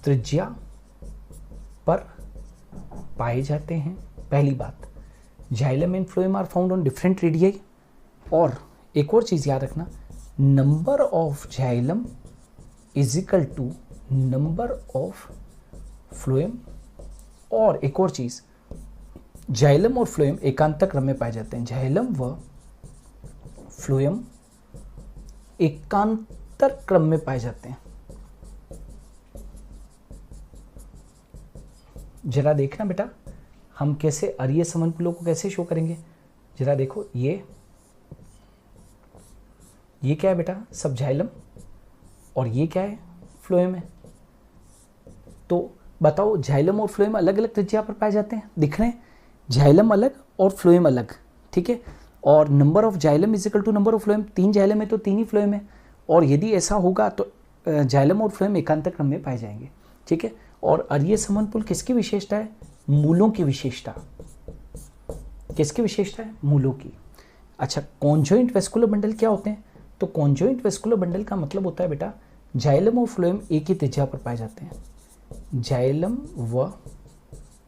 Speaker 1: त्रिज्या पर पाए जाते हैं पहली बात, xylem and phloem are found on different radii, और एक और चीज़ याद रखना, number of xylem is equal to number of phloem, और एक और चीज़, जाइलम और फ्लोएम एकांतर क्रम में पाए जाते हैं। जाइलम व फ्लोएम एकांतर क्रम में पाए जाते हैं। जरा देखना बेटा, हम कैसे अरीय समनपुलों को कैसे शो करेंगे, जरा देखो, ये क्या है बेटा, सब जाइलम, और ये क्या है, फ्लोएम है। तो बताओ, जाइलम और फ्लोएम अलग अलग त्रिज्या पर पाए जाते हैं, दिख रहे हैं, जाइलम अलग और फ्लोएम अलग, ठीक है। और number of xylem is equal to number of phloem, 3 xylem है तो 3 ही फ्लोएम है, और यदि ऐसा होगा तो जाइलम और फ्लोएम एकांतर क्रम में पाए जाएंगे, ठीक है। और अरीय समनपुल किसकी विशेषता है, मूलों की विशेषता, किसकी विशेषता है, मूलों की। अच्छा, कॉन्जॉइंट वेस्कुलर बंडल क्या होते हैं, तो कॉन्जॉइंट वेस्कुलर बंडल का मतलब होता है बेटा, जाइलम और फ्लोएम एक ही त्रिज्या पर पाए जाते हैं। जाइलम व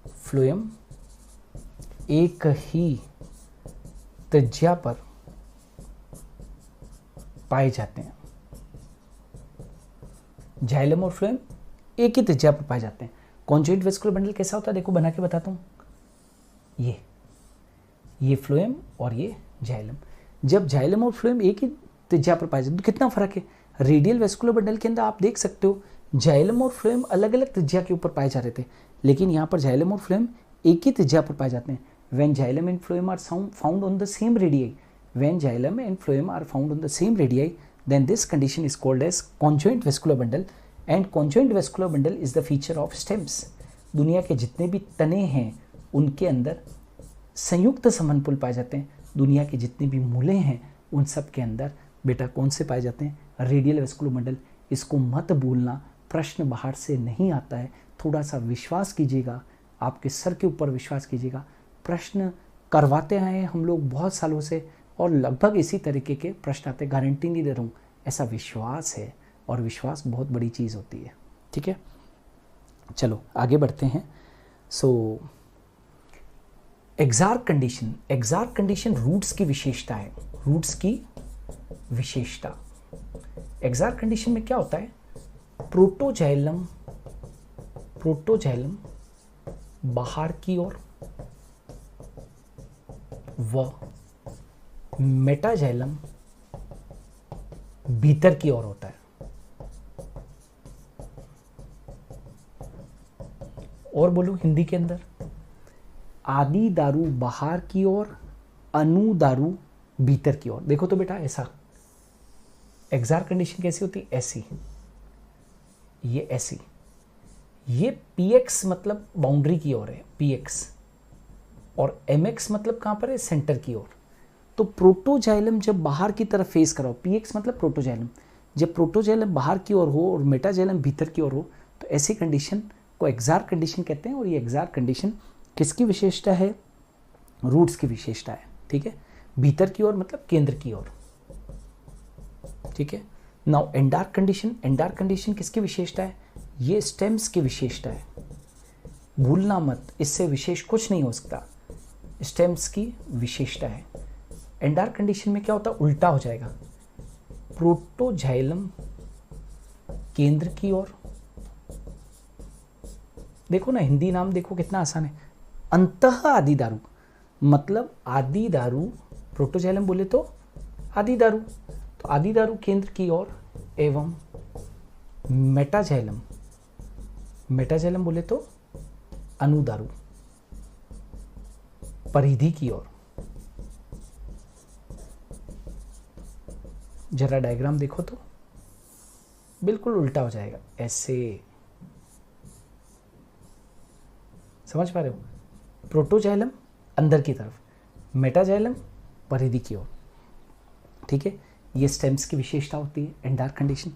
Speaker 1: फ्लोएम एक ही त्रिज्या पर पाए जाते हैं। जाइलम और फ्लोएम एक ही त्रिज्या पर पाए जाते हैं। कॉन्जॉइंट वेस्कुलर बंडल कैसा होता है, देखो बना के बताता हूं, ये फ्लोएम और ये जाइलम। जब जाइलम और फ्लोएम एक ही त्रिज्या पर पाए जाते हैं तो कितना फर्क है, रेडियल वेस्कुलर बंडल के अंदर आप देख सकते हो जाइलम और फ्लोएम अलग अलग त्रिज्या के ऊपर पाए जा रहे थे, लेकिन यहाँ पर जाइलम और फ्लोएम एक ही त्रिज्या पर पाए जाते हैं। When xylem and phloem are found on the same radii, when xylem and phloem are found on the same radii, then this condition is called as conjoint vascular bundle, and conjoint vascular bundle is the feature of stems. दुनिया के जितने भी तने हैं उनके अंदर संयुक्त समनपुल पाए जाते हैं। दुनिया के जितने भी मूले हैं उन सब के अंदर बेटा कौन से पाए जाते हैं, रेडियल वेस्कुलर बंडल। इसको मत भूलना, प्रश्न बाहर से नहीं आता है, थोड़ा सा विश्वास कीजिएगा, आपके सर के ऊपर विश्वास कीजिएगा। प्रश्न करवाते आए हैं हम लोग बहुत सालों से, और लगभग इसी तरीके के प्रश्न आते, गारंटी नहीं दे रहा हूँ, ऐसा विश्वास है, और विश्वास बहुत बड़ी चीज़ होती है, ठीक है। चलो आगे बढ़ते हैं। सो एक्सार्क कंडीशन रूट्स की विशेषता है, रूट्स की विशेषता। एक्सार्क कंडीशन में क्या होता है, प्रोटोजाइलम बाहर की ओर व मेटाजाइलम भीतर की ओर होता है। और बोलो हिंदी के अंदर, आदि दारू बाहर की ओर, अनु दारू भीतर की ओर। देखो तो बेटा ऐसा एक्सार्क कंडीशन कैसी होती, ऐसी, ये ऐसी, ये px मतलब बाउंड्री की ओर है, px, और mx मतलब कहां पर है, सेंटर की ओर। तो प्रोटोजाइलम जब बाहर की तरफ फेस करो, px मतलब प्रोटोजाइलम, जब प्रोटोजाइलम बाहर की ओर हो और मेटाजाइलम भीतर की ओर हो, तो ऐसी कंडीशन को एक्सार्क कंडीशन कहते हैं। और ये एक्सार्क कंडीशन किसकी विशेषता है, रूट्स की विशेषता है, ठीक है। भीतर की ओर मतलब केंद्र की ओर, ठीक है। नाउ एंडार्क कंडीशन किसकी विशेषता है, ये स्टेम्स की विशेषता है, भूलना मत, इससे विशेष कुछ नहीं हो सकता, स्टेम्स की विशेषता है। एंडार्क कंडीशन में क्या होता है, उल्टा हो जाएगा, प्रोटोजाइलम केंद्र की ओर, देखो ना हिंदी नाम देखो कितना आसान है, अंतः आदि दारू, मतलब आदि दारू, प्रोटोजाइलम बोले तो आदि दारू, तो आदि दारू केंद्र की ओर, एवं मेटाजाइलम बोले तो अनुदारू परिधि की ओर। जरा डायग्राम देखो तो बिल्कुल उल्टा हो जाएगा, ऐसे, समझ पा रहे हो, प्रोटोजाइलम अंदर की तरफ, मेटाजाइलम परिधि की ओर, ठीक है। ये स्टेम्स की विशेषता होती है एंडार्क condition.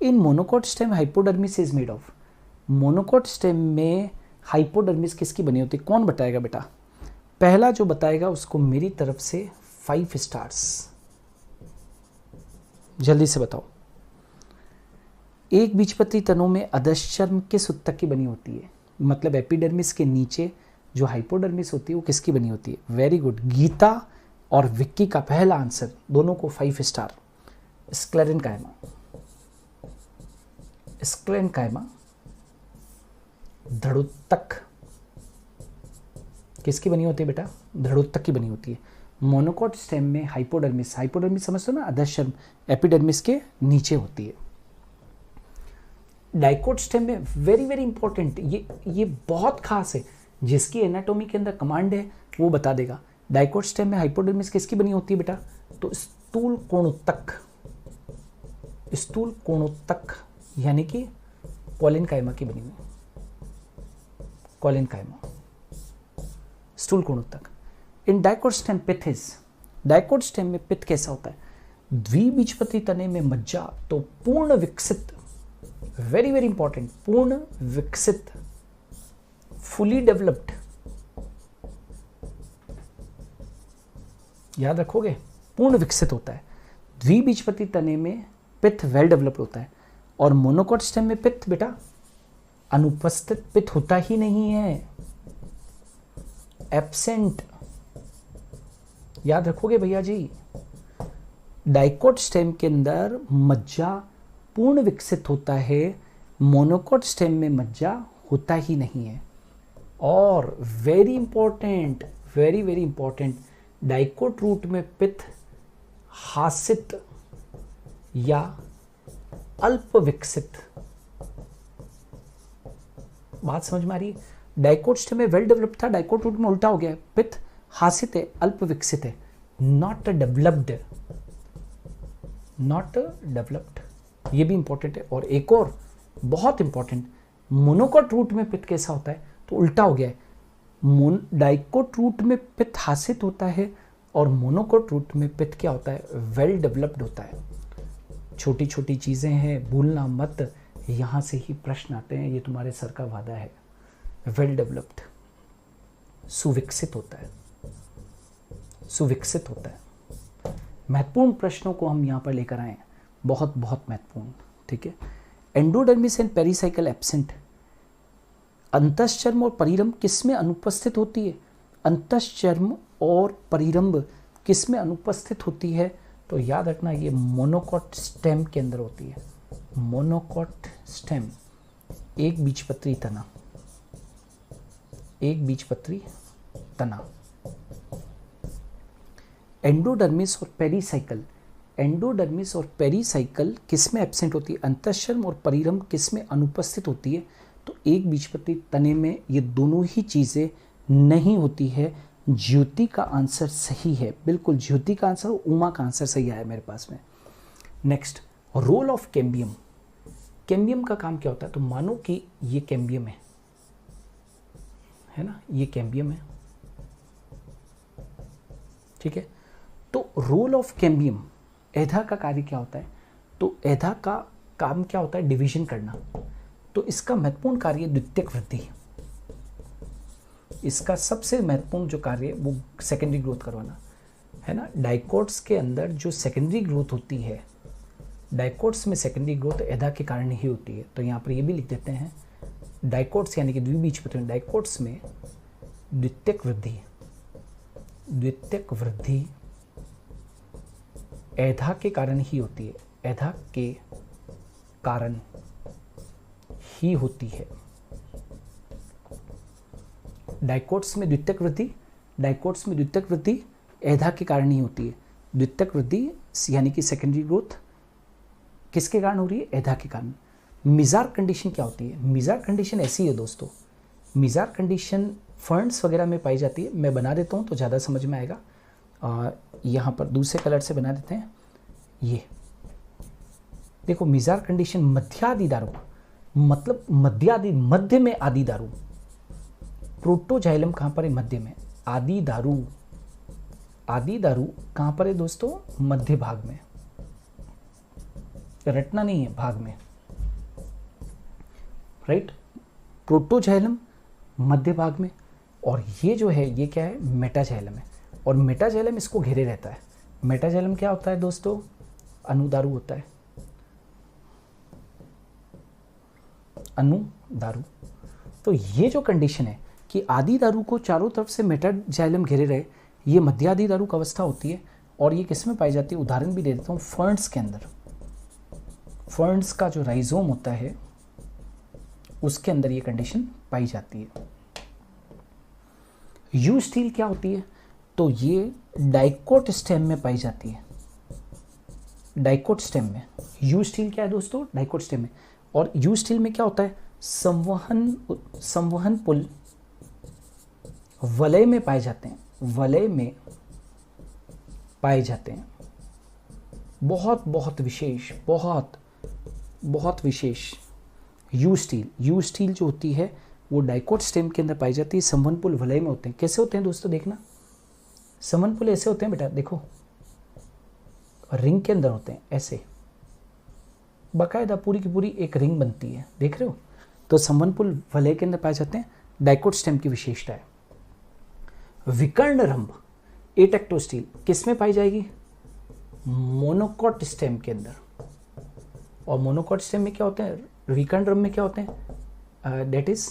Speaker 1: In monocot stem hypodermis is made of, monocot stem में हाइपोडर्मिस किसकी बनी होती है, कौन बताएगा बेटा, पहला जो बताएगा उसको मेरी तरफ से 5 स्टार्स, जल्दी से बताओ। एक बीजपत्री तनों में अधश्चर्म किस उत्तक की बनी होती है, मतलब एपिडर्मिस के नीचे जो हाइपोडर्मिस होती है वो किसकी बनी होती है? वेरी गुड, गीता और विक्की का पहला आंसर, दोनों को 5 स्टार। स्क्लेरेनकाइमा, स्क्लेरेनकाइमा धड़ोत्तक किसकी बनी होती है बेटा? धड़ोत्तक की बनी होती है। मोनोकॉट स्टेम में हाइपोडर्मिस, हाइपोडर्मिस समझते हो ना, अधश्चर्म, एपिडर्मिस के नीचे होती है। डाइकोट स्टेम में वेरी वेरी इंपॉर्टेंट, ये बहुत खास है, जिसकी एनाटॉमी के अंदर कमांड है वो बता देगा। डाइकोट स्टेम में हाइपोडर्मिस किसकी बनी होती है बेटा? तो स्थूल कोणोत्तक, स्थूल कोणोत्तक यानी कि कोलेनकाइमा की बनी हुई, कोलेनकाइमा, स्थूल कोणोत्तक। In dicot stem pith is, dicot stem में पिथ कैसा होता है? द्विबीजपत्री तने में मज्जा, तो पूर्ण विकसित, वेरी वेरी इंपॉर्टेंट, पूर्ण विकसित, फुली डेवलप्ड, याद रखोगे, पूर्ण विकसित होता है। द्विबीजपत्री तने में पिथ वेल डेवलप्ड होता है, और मोनोकॉट स्टेम में पिथ बेटा अनुपस्थित, पिथ होता ही नहीं है, एब्सेंट, याद रखोगे भैया जी। डाइकोट स्टेम के अंदर मज्जा पूर्ण विकसित होता है, मोनोकॉट स्टेम में मज्जा होता ही नहीं है। और very important, very very important, dicot root में पिथ हासित या अल्प विकसित, बात समझ में आ रही है? डाइकोट स्टेम में वेल डेवलप्ड था, डाइकोट रूट में उल्टा हो गया, पिथ हासित है, अल्प विकसित है, नॉट डेवलप्ड, नॉट डेवलप्ड, ये भी इंपॉर्टेंट है। और एक और बहुत इंपॉर्टेंट, मोनोकॉट रूट में पिथ कैसा होता है? तो उल्टा हो गया है, डाइकोट रूट में पिथ हासित होता है और मोनोकॉट रूट में पिथ क्या होता है? वेल डेवलप्ड होता है। छोटी छोटी चीजें हैं, भूलना मत, यहां से ही प्रश्न आते हैं, ये तुम्हारे सर का वादा है। वेल डेवलप्ड, सुविकसित होता है, सुविकसित होता है। महत्वपूर्ण प्रश्नों को हम यहाँ पर लेकर आए हैं, बहुत बहुत महत्वपूर्ण, ठीक है। एंडोडर्मिस एंड पेरिसाइकल एब्सेंट, अंतश्चर्म और परिरंभ किसमें अनुपस्थित होती है? अंतश्चर्म और परिरंभ किसमें अनुपस्थित होती है? तो याद रखना, ये मोनोकॉट स्टेम के अंदर होती है। मोनोकॉट स्टेम, एक बीजपत्री तना, एक बीजपत्री तना। एंडोडर्मिस और पेरिसाइकल, एंडोडर्मिस और पेरिसाइकल किसमें एब्सेंट होती है? अंतःशर्म और परिरंभ किसमें अनुपस्थित होती है? तो एक बीजपत्री तने में ये दोनों ही चीजें नहीं होती है। ज्योति का आंसर सही है, बिल्कुल ज्योति का आंसर, उमा का आंसर सही आया मेरे पास में। Next, role of cambium, cambium का काम क्या होता है? तो मानो कि ये कैम्बियम है ना, ये कैम्बियम है, ठीक है। तो रोल ऑफ कैम्बियम, एधा का कार्य क्या होता है? तो एधा का काम क्या होता है? डिवीजन करना। तो इसका महत्वपूर्ण कार्य द्वितीयक वृद्धि, इसका सबसे महत्वपूर्ण जो कार्य है वो सेकेंडरी ग्रोथ करवाना है ना। डाइकोट्स के अंदर जो सेकेंडरी ग्रोथ होती है, डाइकोट्स में सेकेंडरी ग्रोथ एधा के कारण ही होती है। तो यहाँ पर ये भी लिख देते हैं, डाइकोट्स यानी कि द्विबीजपत्री डाइकोट्स में द्वितीयक वृद्धि, द्वितीयक वृद्धि एधा के कारण ही होती है, एधा के कारण ही होती है। डाइकोट्स में द्वितीयक वृद्धि, डाइकोट्स में द्वितीयक वृद्धि एधा के कारण ही होती है। द्वितीयक वृद्धि यानी कि सेकेंडरी ग्रोथ किसके कारण हो रही है? एधा के कारण। मिजार कंडीशन क्या होती है? मिजार कंडीशन ऐसी है दोस्तों, मिजार कंडीशन फर्न्स वगैरह में पाई जाती है। मैं बना देता हूँ तो ज़्यादा समझ में आएगा। यहाँ पर दूसरे कलर से बना देते हैं। ये देखो, मिजार कंडीशन मध्यादि दारू, मतलब मध्यादि, मध्य में आदि दारू। प्रोटोजाइलम कहाँ पर है? मध्य में। आदि दारू, आदि दारू कहाँ पर है दोस्तों? मध्य भाग में, रटना नहीं है, भाग में, राइट। प्रोटोजाइलम मध्य भाग में, और ये जो है ये क्या है? मेटाजाइलम है। और मेटाजाइलम इसको घेरे रहता है। मेटाजाइलम क्या होता है दोस्तों? अनुदारू होता है, अनुदारू। तो ये जो कंडीशन है, कि आदि दारू को चारों तरफ से मेटाजाइलम घेरे रहे, ये मध्यादि दारू का अवस्था होती है। और ये किस में पाई जाती है, उदाहरण भी दे देता हूँ, फर्न्स के अंदर। फर्न्स का जो राइजोम होता है उसके अंदर ये कंडीशन पाई जाती है। यू स्टील क्या होती है, तो ये डाइकोट स्टेम में पाई जाती है। डाइकोट स्टेम में यू स्टील क्या है दोस्तों, डाइकोट स्टेम में। और यू स्टील में क्या होता है, संवहन पुल वलय में पाए जाते हैं, वलय में पाए जाते हैं। बहुत बहुत विशेष, बहुत बहुत विशेष यू स्टील। यू स्टील जो होती है वो डाइकोट स्टेम के अंदर पाई जाती है, संवहन पुल वलय में होते हैं। कैसे होते हैं दोस्तों, देखना, संवहन पुल ऐसे होते हैं बेटा, देखो रिंग के अंदर होते हैं, ऐसे बाकायदा पूरी की पूरी एक रिंग बनती है, देख रहे हो। तो संवहन पुल वलय के अंदर पाए जाते हैं, डाइकोट स्टेम की विशेषता है। विकर्ण रंभ एटेक्टोस्टील किस में पाई जाएगी, मोनोकॉट स्टेम के अंदर। और मोनोकॉट स्टेम में क्या होते हैं, विकर्ण रंभ में क्या होते हैं, डेट इज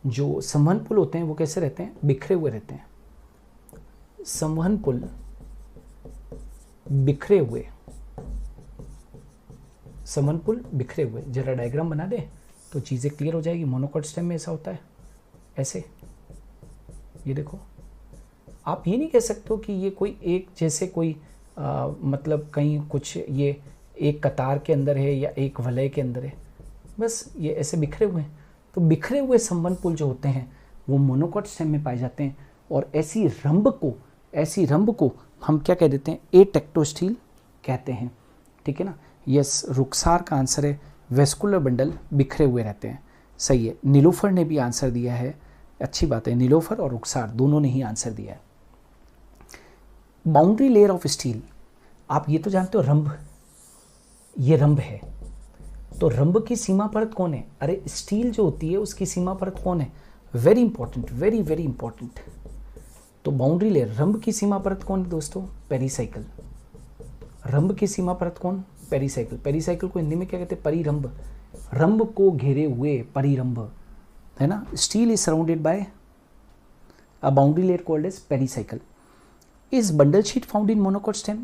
Speaker 1: जो संवहन पुल होते हैं वो कैसे रहते हैं, बिखरे हुए रहते हैं। संवहन पुल बिखरे हुए, संवहन पुल बिखरे हुए। जरा डायग्राम बना दे तो चीज़ें क्लियर हो जाएगी। मोनोकॉट स्टेम में ऐसा होता है, ऐसे, ये देखो। आप ये नहीं कह सकते हो कि ये कोई एक जैसे कोई मतलब कहीं कुछ ये एक कतार के अंदर है या एक वलय के अंदर है, बस ये ऐसे बिखरे हुए हैं। तो बिखरे हुए संवहन पुल जो होते हैं वो मोनोकॉट स्टेम में पाए जाते हैं। और ऐसी रंभ को हम क्या कह देते हैं, एटेक्टोस्टील कहते हैं, ठीक है ना। यस, रुखसार का आंसर है, वेस्कुलर बंडल बिखरे हुए रहते हैं, सही है। नीलोफर ने भी आंसर दिया है, अच्छी बात है, नीलोफर और रुखसार दोनों ने ही आंसर दिया है। बाउंड्री लेयर ऑफ स्टील, आप ये तो जानते हो रंभ, ये रंभ है, तो रंभ की सीमा परत कौन है, अरे स्टील जो होती है उसकी सीमा परत कौन है, very important, very very important. तो बाउंड्री लेयर, रंभ की सीमा परत कौन है दोस्तों, पेरिसाइकिल। रंभ की सीमा परत कौन, पेरिसाइकिल। पेरिसाइकिल को हिंदी में क्या कहते हैं, परिरंभ, रंभ को घेरे हुए परिरंभ, है ना। Stele is surrounded by a boundary layer called as pericycle. Is bundle sheath found in monocot stem,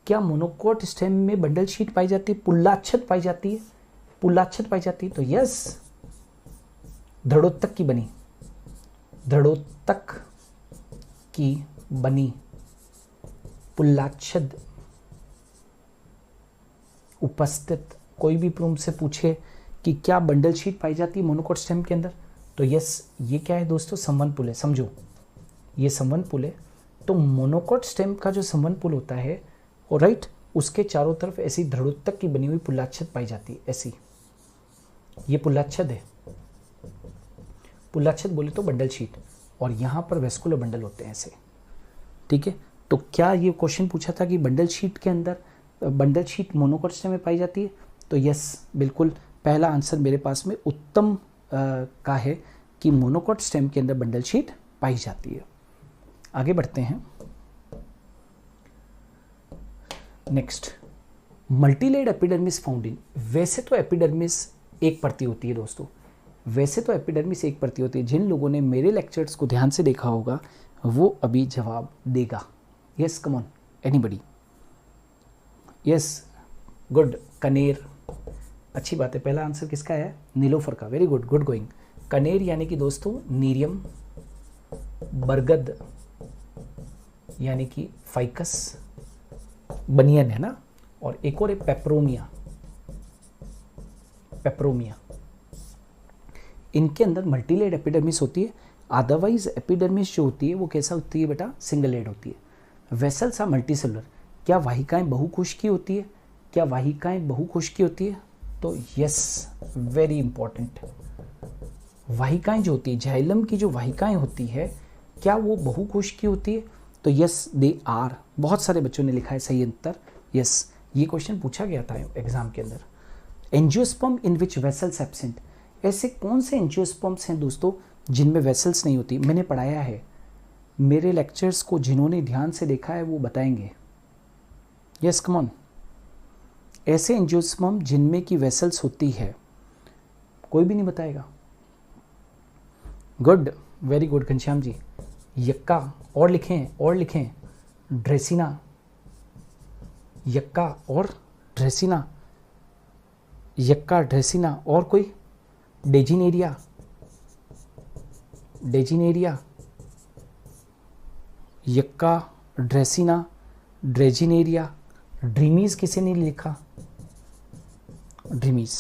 Speaker 1: क्या मोनोकॉट स्टेम में बंडल शीट पाई जाती है, पुल्लाच्छद पाई जाती है, पुल्लाच्छद पाई जाती है। तो यस, दृढ़ोत्तक की बनी, दृढ़ोत्तक की बनी पुल्लाच्छद उपस्थित। कोई भी प्रूम से पूछे कि क्या बंडल शीट पाई जाती है मोनोकॉट स्टेम के अंदर, तो यस, ये क्या है दोस्तों, संवहन पुल है, समझो ये संवहन पुल है। तो मोनोकॉट स्टेम का जो संवहन पुल होता है, और राइट, उसके चारों तरफ ऐसी दृढ़ोत्तक की बनी हुई पुल्लाच्छद पाई जाती है, ऐसी, ये पुल्लाच्छद है, पुल्लाच्छद बोले तो बंडल शीट, और यहाँ पर वेस्कुलर बंडल होते हैं ऐसे, ठीक है। तो क्या ये क्वेश्चन पूछा था कि बंडल शीट के अंदर, बंडल शीट मोनोकॉट स्टेम में पाई जाती है, तो यस, बिल्कुल पहला आंसर मेरे पास में उत्तम का है कि मोनोकॉट स्टेम के अंदर बंडल शीट पाई जाती है। आगे बढ़ते हैं, नेक्स्ट, मल्टीलेड एपिडर्मिस फाउंड इन। वैसे तो एपिडर्मिस एक परती होती है दोस्तों, वैसे तो एपिडर्मिस एक परती होती है। जिन लोगों ने मेरे लेक्चर्स को ध्यान से देखा होगा वो अभी जवाब देगा। Yes, come on, anybody, yes, good, कनेर, अच्छी बात है। पहला आंसर किसका है, नीलोफर का, वेरी गुड, गुड गोइंग। कनेर यानी कि दोस्तों नीरियम, बरगद यानी कि फाइकस, बनियन है ना, और एक और है पेपरोमिया, पेपरोमिया। इनके अंदर मल्टीलेड एपिडर्मिस होती है। अदरवाइज एपिडर्मिस जो होती है वो कैसा होती है बेटा, सिंगल लेड होती है। वेसल्स आर मल्टीसेलुलर, क्या वाहिकाएं बहुकोश की होती है, क्या वाहिकाएं बहुकोश की होती है, तो यस, वेरी इंपॉर्टेंट। वाहिकाएं जो होती है, जाइलम की जो वाहिकाएं होती है, क्या वो बहुकोश की होती है, तो यस, दे आर। बहुत सारे बच्चों ने लिखा है सही उत्तर, यस, ये क्वेश्चन पूछा गया था एग्जाम के अंदर। एंजियोस्पर्म इन विच वेसल्स एब्सेंट, ऐसे कौन से एंजियोस्पर्म्स हैं दोस्तों जिनमें वेसल्स नहीं होती, मैंने पढ़ाया है, मेरे लेक्चर्स को जिन्होंने ध्यान से देखा है वो बताएंगे। यस, कम ऑन, ऐसे एंजियोस्पर्म जिनमें की वेसल्स होती है, कोई भी नहीं बताएगा। Good, very good Ghanshyam ji. यक्का, और लिखें ड्रेसिना, यक्का और ड्रेसिना, यक्का ड्रेसिना। और कोई? डेजिनेरिया, डेजिनेरिया, यक्का ड्रेसिना, ड्रेजिनेरिया। ड्रीमीज किसी ने लिखा? ड्रीमीज,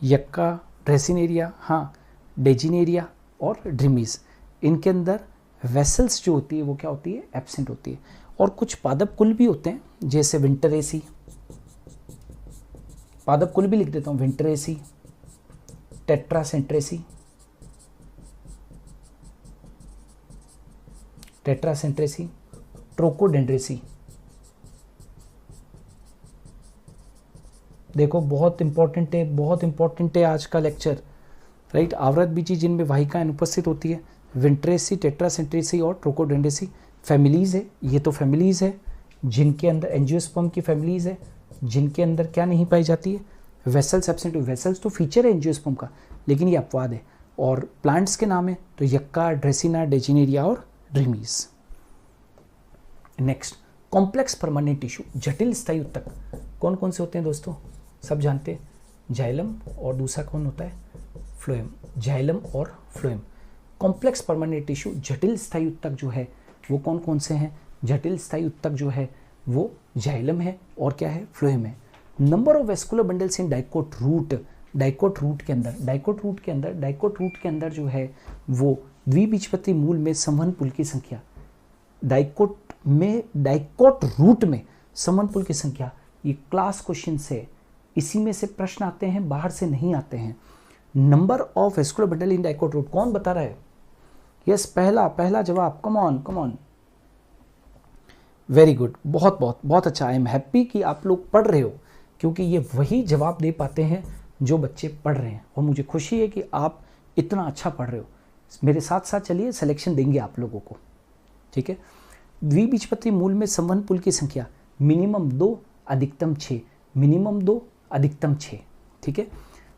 Speaker 1: यक्का ड्रेसिनेरिया, हाँ, डेजिनेरिया और ड्रीमीज। इनके अंदर वेसल्स जो होती है वो क्या होती है? एब्सेंट होती है। और कुछ पादप कुल भी होते हैं, जैसे विंटरेसी, पादप कुल भी लिख देता हूँ, विंटरेसी, टेट्रासेंट्रेसी, टेट्रासेंट्रेसी, ट्रोकोडेंड्रेसी। देखो बहुत इंपॉर्टेंट है, बहुत इंपॉर्टेंट है आज का लेक्चर, राइट। आवृत बीजी जिनमें वाहिकाएं अनुपस्थित होती है, विंट्रेसी, टेट्रासेंट्रेसी और ट्रोकोडेंड्रेसी फैमिलीज है। ये तो फैमिलीज है जिनके अंदर एंजियोस्पर्म की फैमिलीज है, जिनके अंदर क्या नहीं पाई जाती है? Vessels absent. वेसल्स तो फीचर है एंजियोस्पर्म का, लेकिन ये अपवाद है। और प्लांट्स के नाम है तो यक्का, ड्रेसिना, डेजिनेरिया और ड्रीमीज। नेक्स्ट, कॉम्प्लेक्स परमानेंट टिश्यू, जटिल स्थायी उत्तक कौन कौन से होते हैं दोस्तों? सब जानते हैं, जाइलम और दूसरा कौन होता है? फ्लोएम। जाइलम और फ्लोएम। कॉम्प्लेक्स परमानेंट टिश्यू, जटिल स्थायी उत्तक जो है वो कौन कौन से हैं? जटिल स्थायी उत्तक जो है वो जाइलम है और क्या है? फ्लोएम है। Number of vascular bundles in dicot root, dicot root के अंदर, डाइकोट रूट के अंदर, डाइकोट रूट के अंदर जो है वो द्विबीजपत्री मूल में संवहन पुल की संख्या, डाइकोट में, डाइकोट रूट में संवहन पुल की संख्या, ये क्लास क्वेश्चन से, इसी में से प्रश्न आते हैं, बाहर से नहीं आते हैं। Number of vascular bundle in dicot root, कौन बता रहा है? यस, पहला जवाब, कम ऑन। वेरी गुड, बहुत अच्छा। आई एम हैप्पी कि आप लोग पढ़ रहे हो, क्योंकि ये वही जवाब दे पाते हैं जो बच्चे पढ़ रहे हैं, और मुझे खुशी है कि आप इतना अच्छा पढ़ रहे हो। मेरे साथ साथ चलिए, सिलेक्शन देंगे आप लोगों को, ठीक है। द्विबीजपत्री मूल में संवहन पुल की संख्या मिनिमम 2, अधिकतम 6, मिनिमम 2, अधिकतम 6, ठीक है।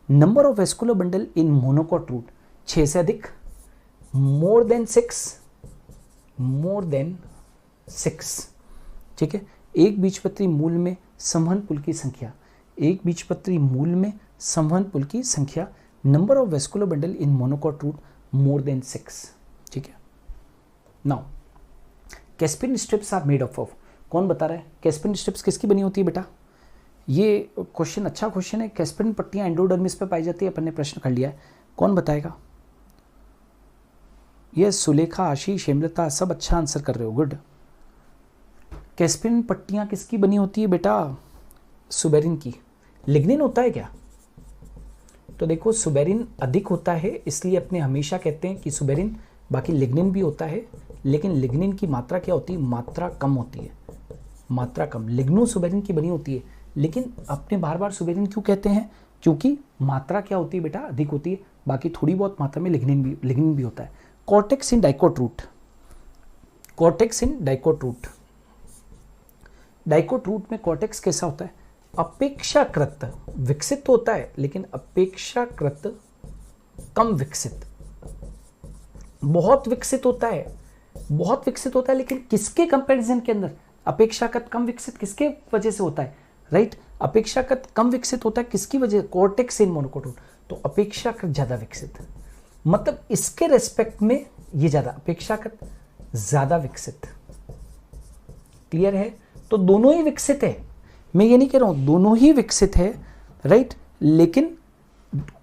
Speaker 1: Number of vascular bundle in monocot root, 6 से अधिक, मोर देन 6, ठीक है। एक बीजपत्री मूल में संवहन पुल की संख्या, एक बीजपत्री मूल में संवहन पुल की संख्या, number of vascular bundle in monocot root more than 6, ठीक है। Now casparian strips are made of, कौन बता रहा है? कैस्पिन स्ट्रिप्स किसकी बनी होती है बेटा? ये क्वेश्चन अच्छा क्वेश्चन है। कैस्पिन पट्टियां एंडोडर्मिस पे पाई जाती है, अपन ने प्रश्न कर लिया है, कौन बताएगा? ये सुलेखा, आशीष, हेमलता सब अच्छा आंसर कर रहे हो, गुड। कैस्पिन पट्टियां किसकी बनी होती है बेटा? सुबेरिन की। लिग्निन होता है क्या? तो देखो सुबेरिन अधिक होता है, इसलिए अपने हमेशा कहते हैं कि सुबेरिन, बाकी लिग्निन भी होता है, लेकिन लिग्निन की मात्रा क्या होती है? मात्रा कम होती है, मात्रा कम। लिग्नो सुबेरिन की बनी होती है, लेकिन अपने बार बार सुबेरिन क्यों कहते हैं? क्योंकि मात्रा क्या होती है बेटा? अधिक होती है, बाकी थोड़ी बहुत मात्रा में लिग्निन भी होता है। Cortex in dicot root, cortex in dicot root, dicot root में कॉर्टेक्स कैसा होता है? अपेक्षाकृत विकसित होता है, लेकिन अपेक्षाकृत कम विकसित। बहुत विकसित होता है, बहुत विकसित होता है, लेकिन किसके कंपैरिजन के अंदर? अपेक्षाकृत कम विकसित किसके वजह से होता है? राइट, अपेक्षाकृत कम विकसित होता है किसकी वजह? कॉर्टेक्स इन मोनोकॉट रूट, तो अपेक्षाकृत ज्यादा विकसित, मतलब इसके रेस्पेक्ट में ये ज्यादा, अपेक्षाकृत ज्यादा विकसित। क्लियर है? तो दोनों ही विकसित है, मैं ये नहीं कह रहा हूं दोनों ही विकसित है, राइट, लेकिन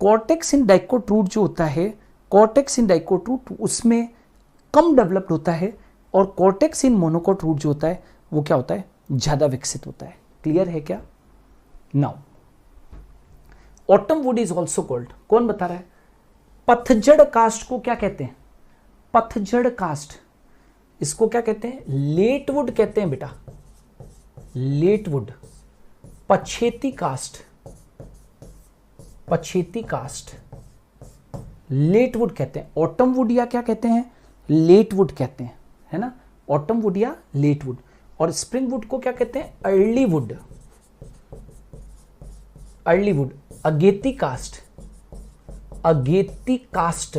Speaker 1: कॉर्टेक्स इन डाइकोट रूट जो होता है, कॉर्टेक्स इन डाइकोट रूट उसमें कम डेवलप्ड होता है, और कॉर्टेक्स इन मोनोकॉट रूट जो होता है वो क्या होता है? ज्यादा विकसित होता है। क्लियर है क्या? Now autumn would is also called, कौन बता रहा है? पतझड़ कास्ट को क्या कहते हैं? पतझड़ कास्ट, इसको क्या कहते हैं? लेट वुड कहते हैं बेटा, लेट वुड। पछेती कास्ट, पछेती कास्ट, लेट वुड कहते हैं। ऑटम वुड या क्या कहते हैं? लेट वुड कहते हैं, है ना, ऑटम वुड या लेट वुड। और स्प्रिंग वुड को क्या कहते हैं? Early would, early would. अगेती कास्ट, अगेती कास्ट,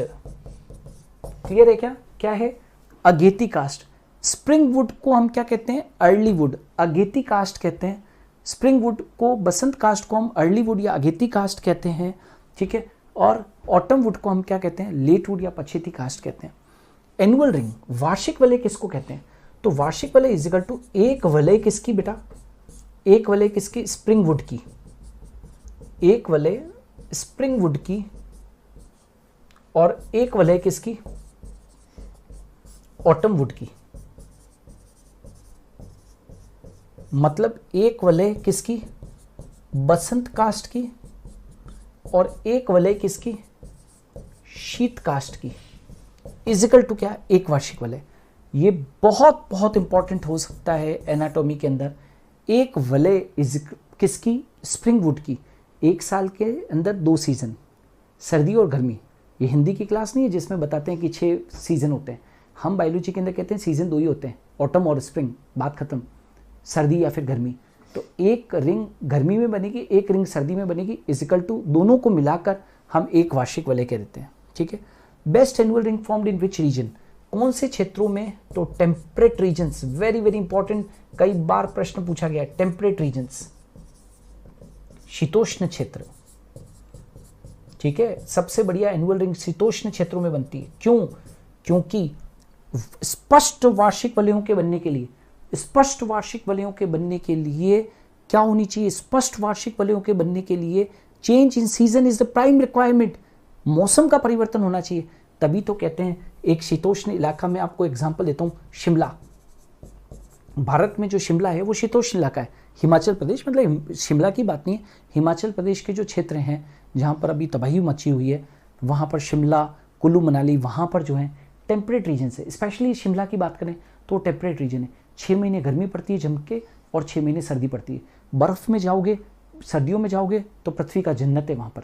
Speaker 1: क्लियर है क्या? क्या है? अगेती कास्ट। स्प्रिंग वुड को हम क्या कहते हैं? अर्ली वुड, अगेती कास्ट कहते हैं। स्प्रिंग वुड को, बसंत कास्ट को हम अर्ली वुड या अगेती कास्ट कहते हैं, ठीक है। और ऑटम वुड को हम क्या कहते हैं? लेट वुड या पछेती कास्ट कहते हैं। एनुअल रिंग, वार्षिक वलय किसको कहते हैं? तो वार्षिक वलय इज इक्वल टू एक वलय किसकी बेटा? एक वलय किसकी? स्प्रिंग वुड की। एक वलय स्प्रिंग वुड की और एक वलय किसकी? ऑटम वुड की। मतलब एक वलय किसकी? बसंत कास्ट की और एक वलय किसकी? शीत कास्ट की। इजिकल टू क्या? एक वार्षिक वलय। ये बहुत बहुत इंपॉर्टेंट हो सकता है एनाटॉमी के अंदर। एक वलय किसकी? स्प्रिंग वुड की। एक साल के अंदर 2 सीजन, सर्दी और गर्मी। ये हिंदी की क्लास नहीं है जिसमें बताते हैं कि 6 सीजन होते हैं। हम बायोलॉजी के अंदर कहते हैं सीजन 2 ही होते हैं, ऑटम और स्प्रिंग, बात खत्म। सर्दी या फिर गर्मी। तो एक रिंग गर्मी में बनेगी, एक रिंग सर्दी में बनेगी, इजिकल टू दोनों को मिलाकर हम एक वार्षिक वलय कह देते हैं, ठीक है। Best annual ring formed in which region? कौन से क्षेत्रों में? तो temperate regions, very very important, कई बार प्रश्न पूछा गया है। टेम्परेट रीजन्स, शीतोष्ण क्षेत्र, ठीक है। सबसे बढ़िया एनुअल रिंग शीतोष्ण क्षेत्रों में बनती है। क्यों? क्योंकि स्पष्ट वार्षिक वलयों के बनने के लिए, स्पष्ट वार्षिक वलयों के बनने के लिए क्या होनी चाहिए? स्पष्ट वार्षिक वलयों के बनने के लिए change in season is the prime requirement. मौसम का परिवर्तन होना चाहिए, तभी तो कहते हैं। एक शीतोष्ण इलाका में, आपको एग्जांपल देता हूं, शिमला। भारत में जो शिमला है वो शीतोष्ण इलाका है। हिमाचल प्रदेश, मतलब शिमला की बात नहीं है, हिमाचल प्रदेश के जो क्षेत्र हैं जहां पर अभी तबाही मची हुई है, वहां पर शिमला, कुल्लू मनाली, वहां पर जो है टेम्परेट रीजन है। स्पेशली शिमला की बात करें तो टेम्परेट रीजन है। 6 महीने गर्मी पड़ती है जम के और 6 महीने सर्दी पड़ती है। बर्फ में जाओगे, सर्दियों में जाओगे तो पृथ्वी का जन्नत है वहाँ पर,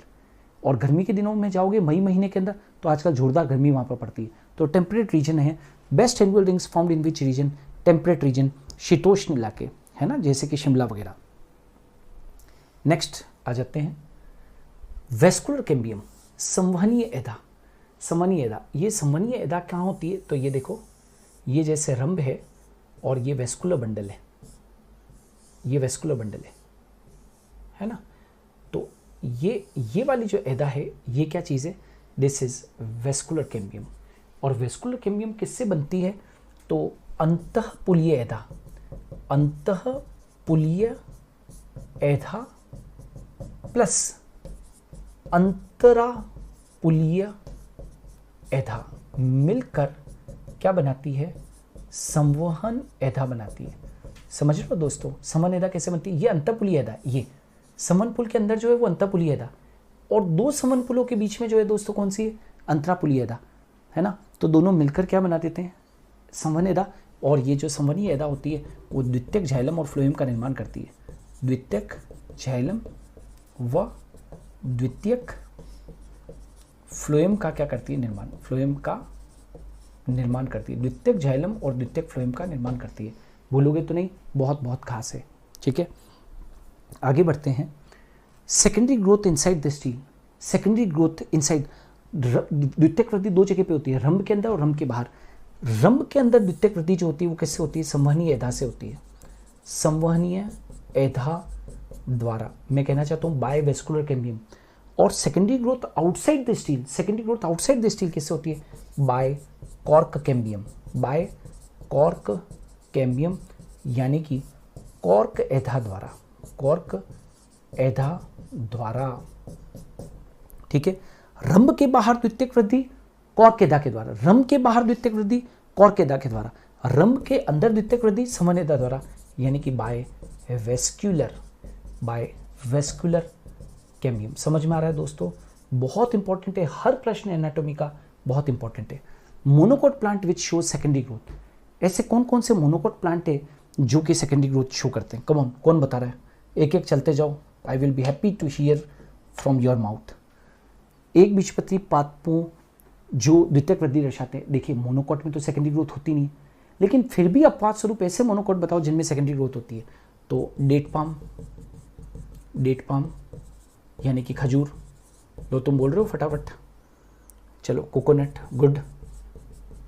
Speaker 1: और गर्मी के दिनों में जाओगे मई महीने के अंदर तो आजकल जोरदार गर्मी वहाँ पर पड़ती है। तो टेम्परेट रीजन है। Best annual rings formed in which reason? Temperate region, शीतोष्ण इलाके, है ना, जैसे कि शिमला वगैरह। नेक्स्ट आ जाते हैं वेस्कुलर कैम्बियम, संवहनीय एधा। संवहनीय एधा, ये संवहनीय एधा कहाँ होती है? तो ये देखो, ये जैसे रंभ है और ये वेस्कुलर बंडल है, ये वेस्कुलर बंडल है ना। तो ये वाली जो एधा है, ये क्या चीज़ है? This is vascular cambium. और वेस्कुलर कैम्बियम किससे बनती है? तो अंतःपुलीय एधा, अंतःपुलीय एधा प्लस अंतरापुलीय एधा मिलकर क्या बनाती है? संवहन एधा बनाती है। समझ रहे हो दोस्तों, संवहन एधा कैसे बनती है? ये अंतःपुलीय एधा, ये समन पुल के अंदर जो है वो अंतःपुलीय एधा, और 2 समन पुलों के बीच में जो है दोस्तों कौन सी है? अंतरापुलीय एधा, है ना। तो दोनों मिलकर क्या बना देते हैं? संवहन एधा। और ये जो संवहनीय एधा होती है वो द्वितीयक जाइलम और फ्लोएम का निर्माण करती है। द्वितीयक जाइलम व द्वितीयक फ्लोएम का क्या करती है? निर्माण, फ्लोएम का निर्माण करती है। द्वितीयक जाइलम और द्वितीयक फ्लोएम का निर्माण करती है। भूलोगे तो नहीं, बहुत बहुत खास है, ठीक है। आगे बढ़ते हैं। Secondary growth inside the stele, secondary growth inside, द्वितीयक वृद्धि 2 जगह पे होती है, रंभ के अंदर और रंभ के बाहर। रंभ के अंदर द्वितीयक वृद्धि जो होती है वो किससे होती है? संवहनीय एधा से होती है। संवहनीय एधा द्वारा, मैं कहना चाहता हूँ बाय वेस्कुलर कैम्बियम। और secondary growth outside the stele, secondary growth outside the stele किससे होती है? By cork cambium, by cork cambium, यानी कि कॉर्क एधा द्वारा, कॉर्क एधा द्वारा, ठीक है। रंभ के बाहर द्वितीयक वृद्धि कॉर्क एधा के द्वारा, रंभ के बाहर द्वितीयक वृद्धि कॉर्क एधा के द्वारा, रंभ के अंदर द्वितीयक वृद्धि संवहन एधा द्वारा, यानी कि by vascular, by vascular cambium. समझ में आ रहा है दोस्तों? बहुत इंपॉर्टेंट है, हर प्रश्न एनाटॉमी का बहुत इंपॉर्टेंट है। Monocot plant which show secondary growth, ऐसे कौन कौन से मोनोकोट प्लांट है जो कि सेकेंडरी ग्रोथ शो करते हैं? कम ऑन, कौन बता रहा है? एक एक चलते जाओ, I will be happy to hear from your mouth. एक बीजपत्री पादपों जो द्वितीयक वृद्धि दर्शाते हैं। देखिए मोनोकोट में तो सेकेंडरी ग्रोथ होती नहीं है, लेकिन फिर भी अपवाद स्वरूप ऐसे मोनोकोट बताओ जिनमें सेकेंडरी ग्रोथ होती है। तो डेट पाम, डेट पाम यानी कि खजूर, लो तुम बोल रहे हो फटाफट, चलो कोकोनट, गुड,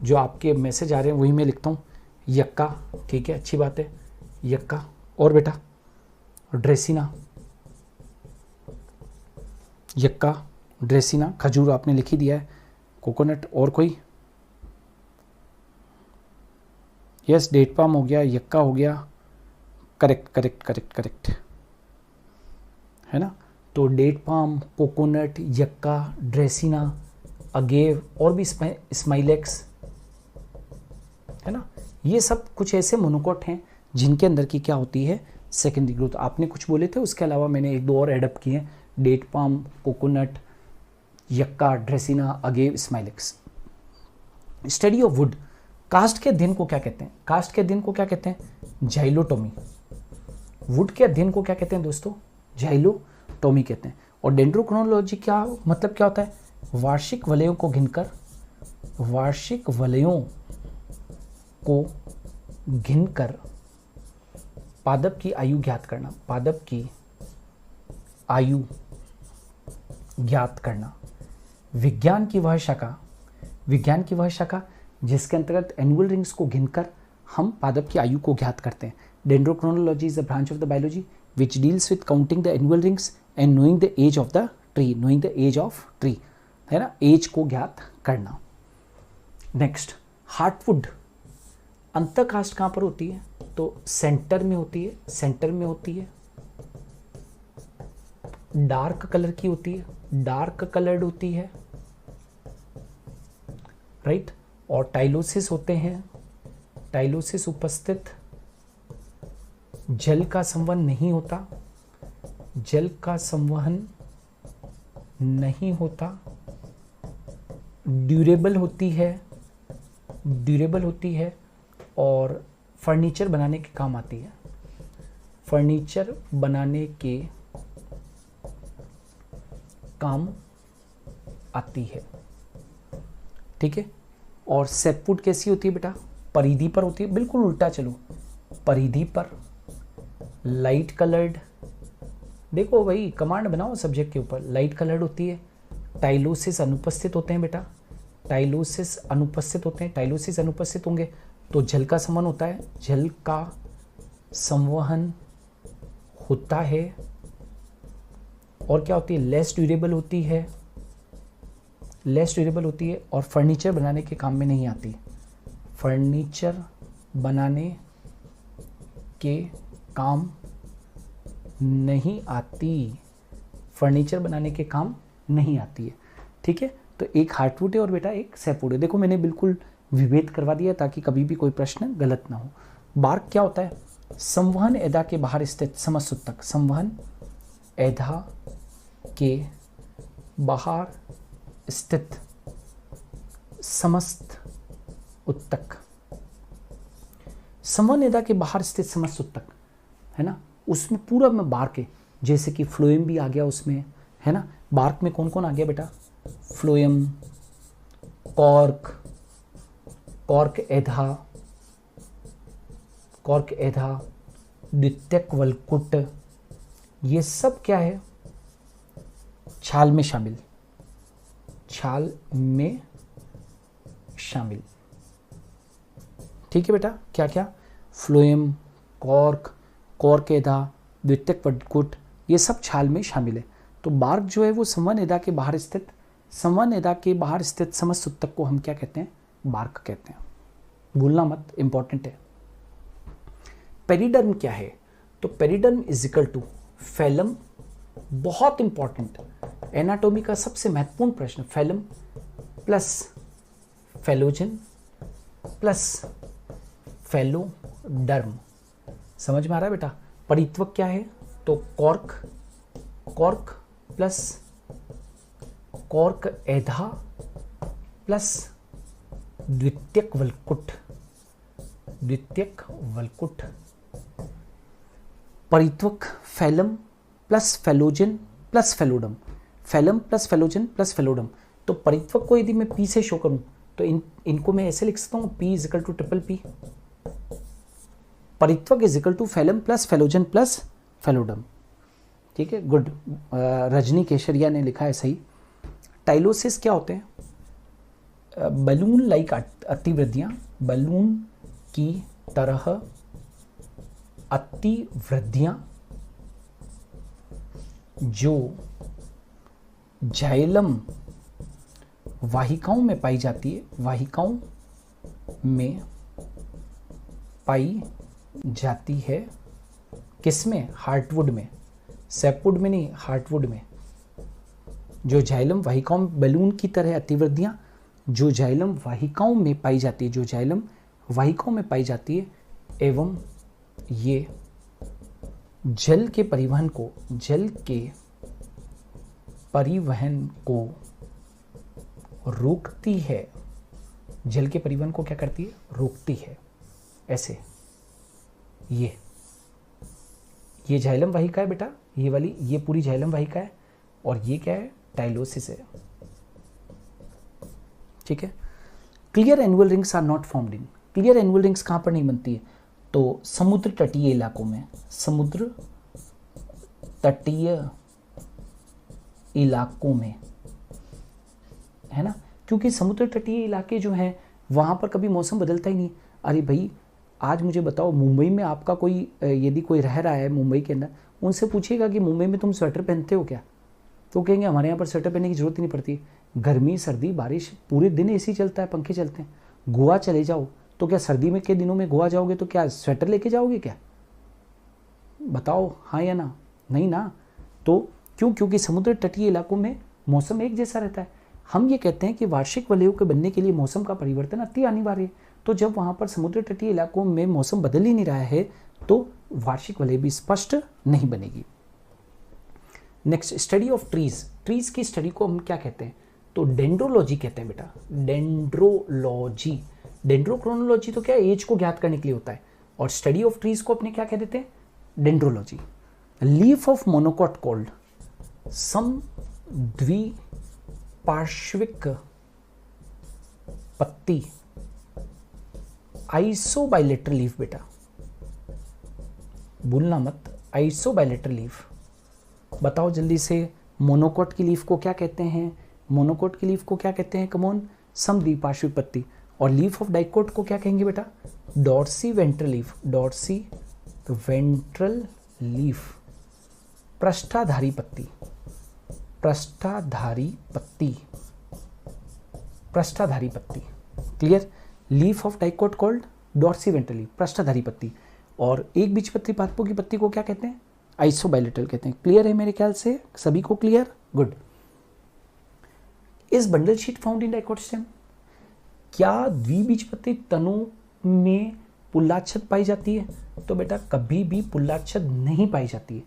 Speaker 1: जो आपके मैसेज आ रहे हैं वही मैं लिखता हूँ। यक्का, ठीक है, अच्छी बात है, यक्का। और बेटा ड्रेसिना, यक्का ड्रेसिना, खजूर आपने लिख ही दिया है, कोकोनट। और कोई? यस, डेट पाम हो गया, यक्का हो गया, करेक्ट करेक्ट करेक्ट करेक्ट, है ना। तो date palm, coconut, yucca, dracaena, agave और भी स्माइलेक्स, है ना। ये सब कुछ ऐसे मोनोकॉट हैं जिनके अंदर की क्या होती है, सेकेंडरी ग्रोथ। आपने कुछ बोले थे, उसके अलावा मैंने एक दो और एडअप किए हैं, date palm, coconut, yucca, dracaena, agave, smilax. Study of wood, कास्ट के अध्ययन को क्या कहते हैं? कास्ट के अध्ययन को क्या कहते हैं? जाइलोटोमी। वुड के अध्ययन को क्या कहते हैं दोस्तों? जाइलोटोमी कहते हैं। और डेंड्रोक्रोनोलॉजी क्या मतलब क्या होता है? वार्षिक वलयों को गिनकर, वार्षिक वलयों को गिनकर पादप की आयु ज्ञात करना, पादप की आयु ज्ञात करना। विज्ञान की वह शाखा, विज्ञान की वह शाखा जिसके अंतर्गत एनुअल रिंग्स को गिनकर हम पादप की आयु को ज्ञात करते हैं। Dendrochronology is a branch of the biology which deals with counting the annual rings and knowing the age of the tree, knowing the age of tree, है ना, एज को ज्ञात करना। Next, heartwood. अंतःकाष्ठ कहाँ पर होती है? तो सेंटर में होती है, सेंटर में होती है, डार्क कलर की होती है, डार्क कलर्ड होती है, राइट। और टाइलोसिस होते हैं, टाइलोसिस उपस्थित, जल का संवहन नहीं होता, जल का संवहन नहीं होता, ड्यूरेबल होती है, ड्यूरेबल होती है, और फर्नीचर बनाने के काम आती है, फर्नीचर बनाने के काम आती है, ठीक है। और सेपवुड कैसी होती है बेटा? परिधि पर होती है, बिल्कुल उल्टा चलो, परिधि पर, लाइट कलर्ड, देखो भाई कमांड बनाओ सब्जेक्ट के ऊपर, लाइट कलर्ड होती है। टाइलोसिस अनुपस्थित होते हैं बेटा, टाइलोसिस अनुपस्थित होते हैं, टाइलोसिस अनुपस्थित होंगे तो जल का संवहन होता है, जल का संवहन होता है। और क्या होती है? लेस ड्यूरेबल होती है, लेस ड्यूरेबल होती है, और फर्नीचर बनाने के काम में नहीं आती, फर्नीचर बनाने के काम नहीं आती, फर्नीचर बनाने के काम नहीं आती है, ठीक है। तो एक हार्टवुड है और बेटा एक सेपवुड है। देखो मैंने बिल्कुल विभेद करवा दिया ताकि कभी भी कोई प्रश्न गलत ना हो। बार्क क्या होता है? संवहन एदा के बाहर स्थित समस्त उत्तक, संवहन एदा के बाहर स्थित समस्त उत्तक, संवहन एदा के बाहर स्थित समस्त उत्तक, है ना, उसमें पूरा में बार्क है, जैसे कि फ्लोएम भी आ गया उसमें, है ना। बार्क में कौन कौन आ गया बेटा? फ्लोएम, कॉर्क, कॉर्क एधा, कॉर्क एधा, द्वितीयक वल्कुट, ये सब क्या है? छाल में शामिल, छाल में शामिल, ठीक है बेटा। क्या क्या? फ्लोएम, कॉर्क, कॉर्क एधा, द्वितीयक वल्कुट, ये सब छाल में शामिल है। तो बार्क जो है वो संवहन एदा के बाहर स्थित, संवहन एदा के बाहर स्थित समस्त उत्तक को हम क्या कहते हैं? बार्क कहते हैं, भूलना मत, इंपॉर्टेंट है। पेरिडर्म क्या है? तो periderm is equal to phellem, बहुत इंपॉर्टेंट, एनाटॉमी का सबसे महत्वपूर्ण प्रश्न, phellem plus phellogen plus phelloderm, समझ में आ रहा है बेटा? परित्वक क्या है? तो कॉर्क, कॉर्क प्लस कॉर्क एधा प्लस द्वितीयक वल्कुट, द्वितीयक वल्कुट, परित्वक phellem plus phellogen plus phelloderm, phellem plus phellogen plus phelloderm. तो परित्वक को यदि मैं पी से शो करूं तो इनको मैं ऐसे लिख सकता हूं, P is equal to triple P, परित्वक is equal to phellem plus phellogen plus phelloderm, ठीक है, गुड। रजनी केशरिया ने लिखा है सही। टाइलोसिस क्या होते हैं? बलून लाइक अतिवृद्धियां, बलून की तरह अतिवृद्धियां जो जाइलम वाहिकाओं में पाई जाती है, वाहिकाओं में पाई जाती है, किसमें? हार्टवुड में, सैपवुड में नहीं, हार्टवुड में। जो जाइलम वाहिकाओं में, बलून की तरह अतिवृद्धियां जो जाइलम वाहिकाओं में पाई जाती है, जो जाइलम वाहिकाओं में पाई जाती है, एवं ये जल के परिवहन को, जल के परिवहन को रोकती है। जल के परिवहन को क्या करती है? रोकती है। ऐसे ये जाइलम वाहिका है बेटा, ये वाली, ये पूरी जाइलम वाहिका है, और ये क्या है? टाइलोसिस है। ठीक है। Clear annual rings are not formed in, clear annual rings कहां पर नहीं बनती है? तो समुद्र तटीय इलाकों में, समुद्र तटीय इलाकों में, है ना, क्योंकि समुद्र तटीय इलाके जो हैं वहां पर कभी मौसम बदलता ही नहीं। अरे भाई, आज मुझे बताओ, मुंबई में आपका कोई यदि कोई रह रहा है मुंबई के अंदर, उनसे पूछिएगा कि मुंबई में तुम स्वेटर पहनते हो क्या, तो कहेंगे हमारे यहाँ पर स्वेटर पहनने की जरूरत ही नहीं पड़ती, गर्मी सर्दी बारिश पूरे दिन एसी चलता है, पंखे चलते हैं। गोवा चले जाओ तो क्या सर्दी में के दिनों में गोवा जाओगे तो क्या स्वेटर लेके जाओगे क्या? बताओ हाँ या ना? नहीं ना। तो क्यों? क्योंकि समुद्र तटीय इलाकों में मौसम एक जैसा रहता है। हम ये कहते हैं कि वार्षिक वलयों के बनने के लिए मौसम का परिवर्तन अति अनिवार्य है। तो जब वहाँ पर समुद्र तटीय इलाकों में मौसम बदल ही नहीं रहा है तो वार्षिक वलय भी स्पष्ट नहीं बनेगी। Next, study of trees. Trees की स्टडी को हम क्या कहते हैं? तो डेंड्रोलॉजी कहते हैं बेटा, डेंड्रोलॉजी। डेंड्रोक्रोनोलॉजी तो क्या एज को ज्ञात करने के लिए होता है, और स्टडी ऑफ ट्रीज को अपने क्या कह देते हैं? Dendrology. Leaf of monocot called समद्विपार्श्विक पत्ती, आइसोबाइलेटरल लीफ। बेटा भूलना मत, आइसोबाइलेटरल लीफ। बताओ जल्दी से, मोनोकॉट की लीफ को क्या कहते हैं? मोनोकॉट की लीफ को क्या कहते हैं? कमोन, समद्विपार्श्विक पत्ती। और लीफ ऑफ डाइकोट को क्या कहेंगे बेटा? Dorsiventral leaf, dorsiventral leaf, पृष्ठाधारी पत्ती, पृष्ठाधारी पत्ती, पृष्ठाधारी पत्ती। Clear? Leaf of dicot called dorsiventral leaf, पृष्ठाधारी पत्ती। और एक बीजपत्री पादपों की पत्ती को क्या कहते हैं? आइसोबाइलेटरल कहते हैं। क्लियर है मेरे ख्याल से सभी को? Clear, good. Is bundle sheath found in dicot stem? क्या द्विबीजपत्री तनों में पुल्लाच्छद पाई जाती है? तो बेटा कभी भी पुल्लाच्छद नहीं पाई जाती है।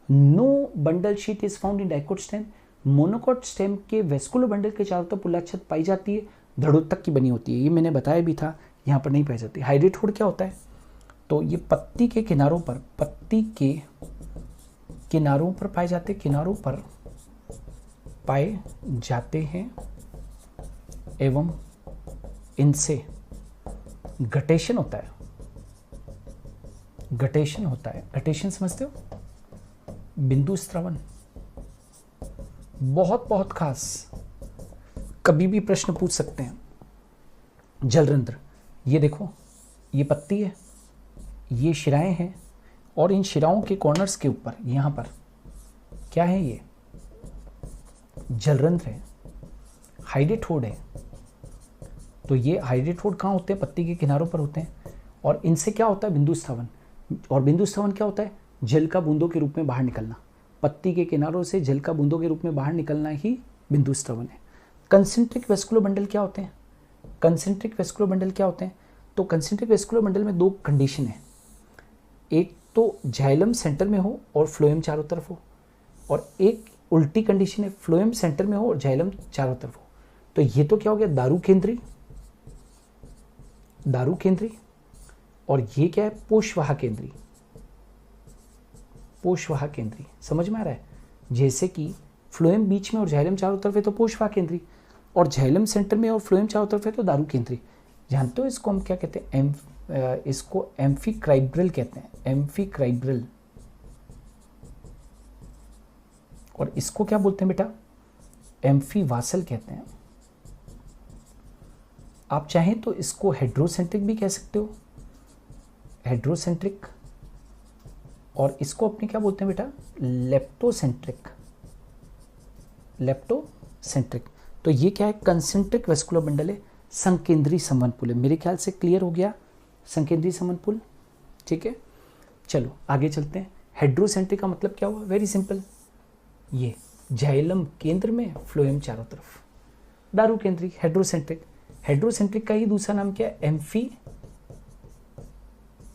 Speaker 1: No bundle sheath is found in dicot stem. Monocot stem के वेस्कुलर बंडल के चारों तरफ पुल्लाच्छद पाई जाती है, धड़ोत्तक की बनी होती है, ये मैंने बताया भी था, यहाँ पर नहीं पाई जाती। हाइड्रेटोड क्या होता है? तो ये पत्ती के किनारों पर, पत्ती के किनारों पर पाए जाते, किनारों पर पाए जाते हैं, एवं इनसे गटेशन होता है, गटेशन होता है। गटेशन समझते हो? बिंदु स्त्रवन। बहुत बहुत खास, कभी भी प्रश्न पूछ सकते हैं। जलरंध्र, ये देखो, ये पत्ती है, ये शिराएं हैं, और इन शिराओं के कॉर्नर्स के ऊपर यहाँ पर क्या है? ये जलरंध्र है, हाइड्रेटोड है। तो ये हाइड्रेटोड कहाँ होते हैं? पत्ती के किनारों पर होते हैं, और इनसे क्या होता है? बिंदु स्त्रवन। और बिंदु स्त्रवन क्या होता है? जल का बूंदों के रूप में बाहर निकलना। पत्ती के किनारों से जल का बूंदों के रूप में बाहर निकलना ही बिंदु स्त्रवन है। कंसेंट्रिक वेस्कुलर बंडल क्या होते हैं? कंसेंट्रिक वेस्कुलर बंडल क्या होते हैं? तो कंसेंट्रिक वेस्कुलर बंडल में दो कंडीशन है, एक तो जाइलम सेंटर में हो और फ्लोएम चारों तरफ हो, और एक उल्टी कंडीशन है, फ्लोएम सेंटर में हो और जाइलम चारों तरफ हो। तो ये तो क्या हो गया? दारू केंद्री, दारू केंद्री। और ये क्या है? पोषवाह केंद्री, पोषवाह केंद्री। समझ में आ रहा है? जैसे कि फ्लोएम बीच में और जाइलम चारों तरफ है तो पोषवाह केंद्री, और जाइलम सेंटर में और फ्लोएम चारों तरफ है तो दारू केंद्री। जानते हो इसको हम क्या कहते हैं? इसको एम्फीक्राइब्रल कहते हैं, एम्फीक्राइब्रल। और इसको क्या बोलते हैं बेटा? एम्फीवासल कहते हैं। आप चाहें तो इसको हेड्रोसेंट्रिक भी कह सकते हो, हेड्रोसेंट्रिक, और इसको अपने क्या बोलते हैं बेटा, लेप्टोसेंट्रिक, लेप्टोसेंट्रिक। तो ये क्या है, कंसेंट्रिक वेस्कुलर बंडल है, संकेंद्री संवहन पुल है। मेरे ख्याल से क्लियर हो गया संकेंद्री संवहन पुल, ठीक है। चलो आगे चलते हैं। हेड्रोसेंट्रिक का मतलब क्या हुआ, वेरी सिंपल, ये जाइलम केंद्र में, फ्लोएम चारों तरफ, दारू केंद्री, हेड्रोसेंट्रिक। हेड्रोसेंट्रिक का ही दूसरा नाम क्या है, एम्फी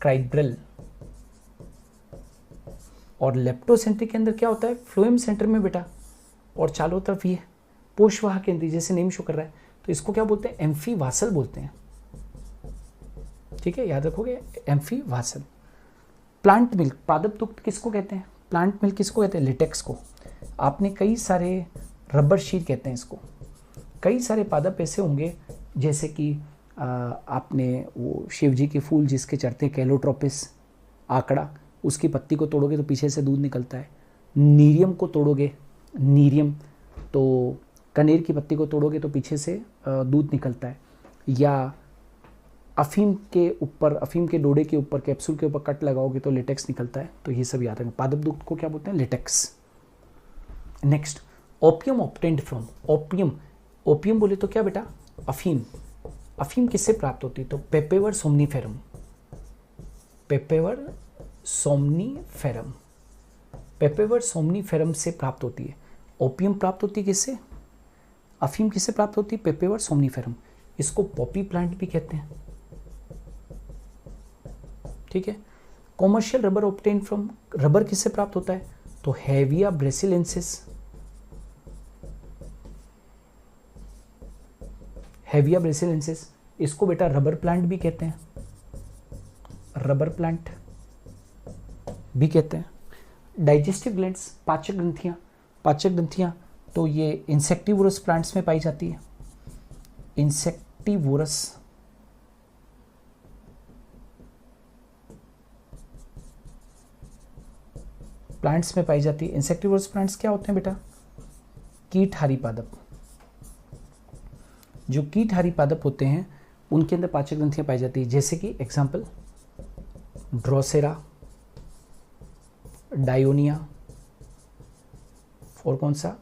Speaker 1: क्राइब्रल। और लेप्टोसेंट्रिक के अंदर क्या होता है, फ्लोएम सेंटर में बेटा, और चारों तरफ ये पोषवाह केंद्री, जैसे नेम शो कर रहा है, तो इसको क्या बोलते हैं, एम्फी वासल बोलते हैं, ठीक है, याद रखोगे, एम्फी वासल। प्लांट मिल्क, पादप दुग्ध किसको कहते हैं, प्लांट मिल्क किसको कहते हैं, लिटेक्स को। आपने कई सारे, रबर शीट कहते हैं इसको, कई सारे पादप ऐसे होंगे जैसे कि आपने वो शिव जी के फूल जिसके चढ़ते हैं, कैलोट्रोपिस, आंकड़ा, उसकी पत्ती को तोड़ोगे तो पीछे से दूध निकलता है। नीरियम को तोड़ोगे, नीरियम, तो कनेर की पत्ती को तोड़ोगे तो पीछे से दूध निकलता है। या अफीम के ऊपर, अफीम के डोडे के ऊपर, कैप्सूल के ऊपर कट लगाओगे तो लेटेक्स निकलता है। तो ये सब याद रखें, पादप दुग्ध को क्या बोलते हैं, latex. Next, opium obtained from, opium, opium बोले तो क्या बेटा, अफीम। अफीम किससे प्राप्त होती है, तो पेपेवर सोमनीफेरम, पेपेवर सोमनीफेरम, पेपेवर सोमनीफेरम से प्राप्त होती है। ओपियम प्राप्त होती है किससे, अफीम किससे प्राप्त होती है, पेपेवर सोमनीफेरम। इसको पॉपी प्लांट भी कहते हैं, ठीक है। Commercial rubber obtain from, rubber किससे प्राप्त होता है, तो हेविया ब्रेसिलेंसिस, हेविया ब्रेसिलेंसिस, इसको बेटा रबर प्लांट भी कहते हैं, रबर प्लांट भी कहते हैं। डाइजेस्टिव ग्लैंड्स, पाचक ग्रंथियां, पाचक ग्रंथियां, तो ये इंसेक्टिवोरस प्लांट्स में पाई जाती है, इंसेक्टिवोरस, प्लांट्स में पाई जाती है। इंसेक्टिवोरस प्लांट्स क्या होते हैं बेटा, कीटहारी पादप। जो कीटहारी पादप होते हैं उनके अंदर पाचक ग्रंथियां पाई जाती है, जैसे कि एग्जाम्पल ड्रोसेरा, डायोनिया, और कौन सा,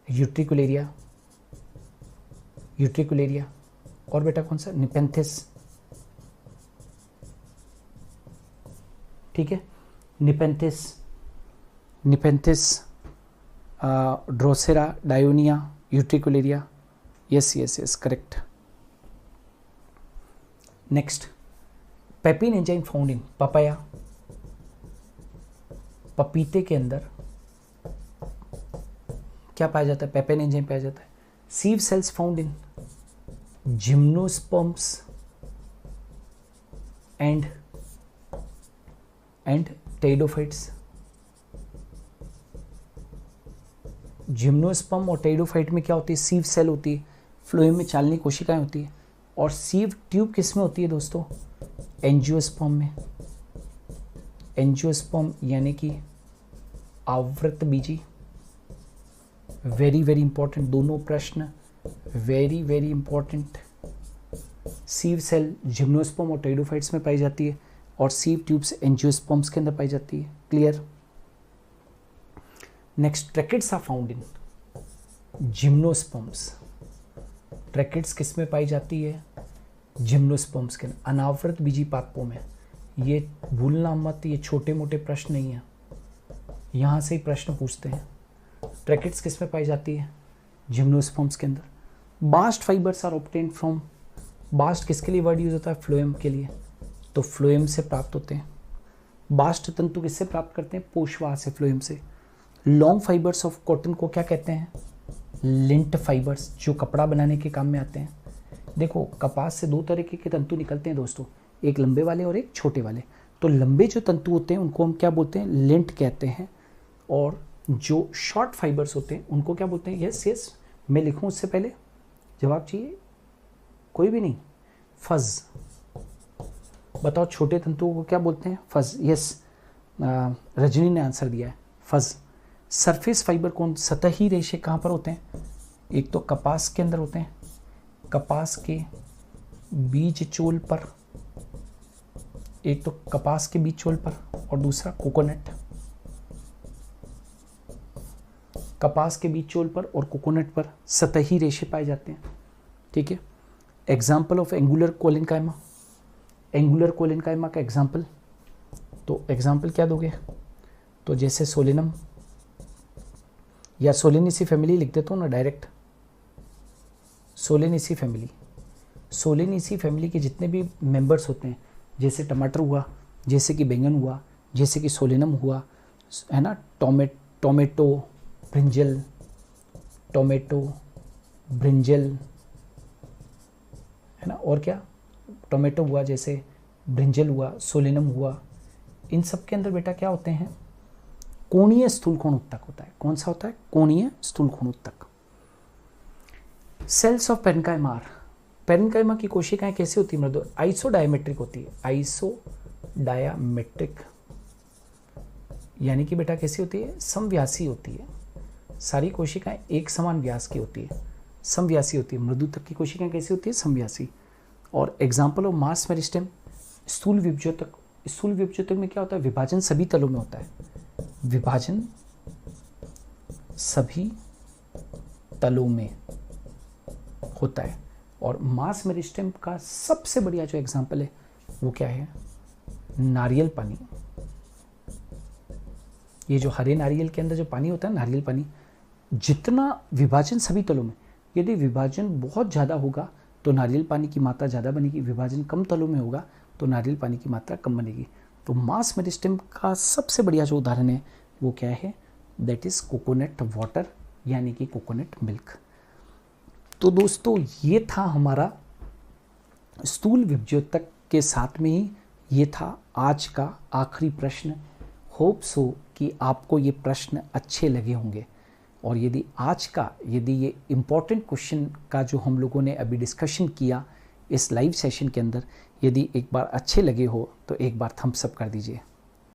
Speaker 1: यूट्रिकुलेरिया, यूट्रिकुलेरिया, और बेटा कौन सा, निपेंथिस, ठीक है, nepenthes, nepenthes, Drosera, Dionaea, utricularia, yes yes yes correct. Next, Papin enzyme found in papaya, पपीते के अंदर क्या पाया जाता है, पेपिन एंजाइम पाया जाता है। Sieve cells found in gymnosperms and pteridophytes. Gymnosperm और टेरिडोफाइट में क्या होती है, सीव सेल होती है, फ्लोएम में चालनी कोशिकाएं होती है, और सीव ट्यूब किस में होती है दोस्तों, एंजियोस्पर्म में, एंजियोस्पर्म यानी कि आवृत बीजी। वेरी वेरी इंपॉर्टेंट दोनों प्रश्न, very very important. Sieve cell gymnosperm और टेरिडोफाइट्स में पाई जाती है, और सीव ट्यूब्स एंजियोस्पर्म्स के अंदर पाई जाती है, clear. Next, tracheids are found in gymnosperms. Tracheids किस में पाई जाती है, जिम्नोस्पर्म्स के अंदर, अनावृत बीजी पादपों में। ये भूलना मत, ये छोटे मोटे प्रश्न नहीं है, यहाँ से ही प्रश्न पूछते हैं। ट्रैकिड्स किस में पाई जाती है, जिम्नोस्पर्म्स के अंदर। Bast fibres are obtained from, bast किसके लिए वर्ड यूज होता है, फ्लोएम के लिए, तो फ्लोएम से प्राप्त होते हैं। बास्ट तंतु किससे प्राप्त करते हैं, पोषवाह से, फ्लोएम से। लॉन्ग फाइबर्स ऑफ कॉटन को क्या कहते हैं, लिंट फाइबर्स, जो कपड़ा बनाने के काम में आते हैं। देखो कपास से दो तरीके के तंतु निकलते हैं दोस्तों, एक लंबे वाले और एक छोटे वाले। तो लंबे जो तंतु होते हैं उनको हम क्या बोलते हैं, लिंट कहते हैं, और जो शॉर्ट फाइबर्स होते हैं उनको क्या बोलते हैं, यस यस मैं लिखूं उससे पहले जवाब चाहिए, कोई भी नहीं, फज। बताओ छोटे तंतुओं को क्या बोलते हैं, फज, यस रजनी ने आंसर दिया है, फज। सरफेस फाइबर कौन, सतही रेशे कहाँ पर होते हैं, एक तो कपास के अंदर होते हैं, कपास के बीज चोल पर, एक तो कपास के बीज चोल पर और दूसरा कोकोनट। कपास के बीज चोल पर और कोकोनट पर सतही रेशे पाए जाते हैं, ठीक है। एग्जाम्पल ऑफ एंगुलर कोलिनकाइमा, एंगुलर कोलिनकाइमा का एग्जाम्पल, तो एग्जाम्पल क्या दोगे? तो जैसे सोलेनम या सोलेनेसी फैमिली लिख देता हूँ ना direct, Solanaceae family. Solanaceae family के जितने भी मेंबर्स होते हैं, जैसे टमाटर हुआ, जैसे कि बैंगन हुआ, जैसे कि सोलेनम हुआ, है ना, टोमेटो, ब्रिंजल, टोमेटो, ब्रिंजल, है ना, और क्या, टोमेटो हुआ, जैसे ब्रिंजल हुआ, सोलेनम हुआ, इन सब के अंदर बेटा क्या होते हैं? कोणीय स्थूलकोण उत्तक होता है। कौन सा होता है? कोणीय स्थूलकोण उत्तक। सेल्स ऑफ पेरेन्काइमा, पेरेन्काइमा की कोशिकाएं कैसी होती है? मृदु आइसोडायमेट्रिक होती है। आइसोडायमेट्रिक यानी कि बेटा कैसी होती है? समव्यासी होती है। सारी कोशिकाएं एक समान व्यास की होती है, समव्यासी होती है। मृदु तक की कोशिकाएं कैसी होती है? समव्यासी। और एग्जाम्पल ऑफ मास मेरिस्टेम, स्थूल विभज्योतक। स्थूल विभज्योतक में क्या होता है? विभाजन सभी तलों में होता है, विभाजन सभी तलों में होता है। और मास मेरिस्टेम का सबसे बढ़िया जो एग्जाम्पल है वो क्या है? नारियल पानी। ये जो हरे नारियल के अंदर जो पानी होता है, नारियल पानी, जितना विभाजन सभी तलों में, यदि विभाजन बहुत ज़्यादा होगा तो नारियल पानी की मात्रा ज़्यादा बनेगी, विभाजन कम तलों में होगा तो नारियल पानी की मात्रा कम बनेगी। तो मास मेरिस्टेम का सबसे बढ़िया जो उदाहरण है वो क्या है? दैट इज़ कोकोनट वाटर, यानी कि कोकोनट मिल्क। तो दोस्तों ये था हमारा स्थूल विभज्योतक के साथ में ही ये था आज का आखिरी प्रश्न। होप सो कि आपको ये प्रश्न अच्छे लगे होंगे। और यदि आज का, यदि ये इम्पॉर्टेंट क्वेश्चन का जो हम लोगों ने अभी डिस्कशन किया इस लाइव सेशन के अंदर, यदि एक बार अच्छे लगे हो तो एक बार थम्स अप कर दीजिए।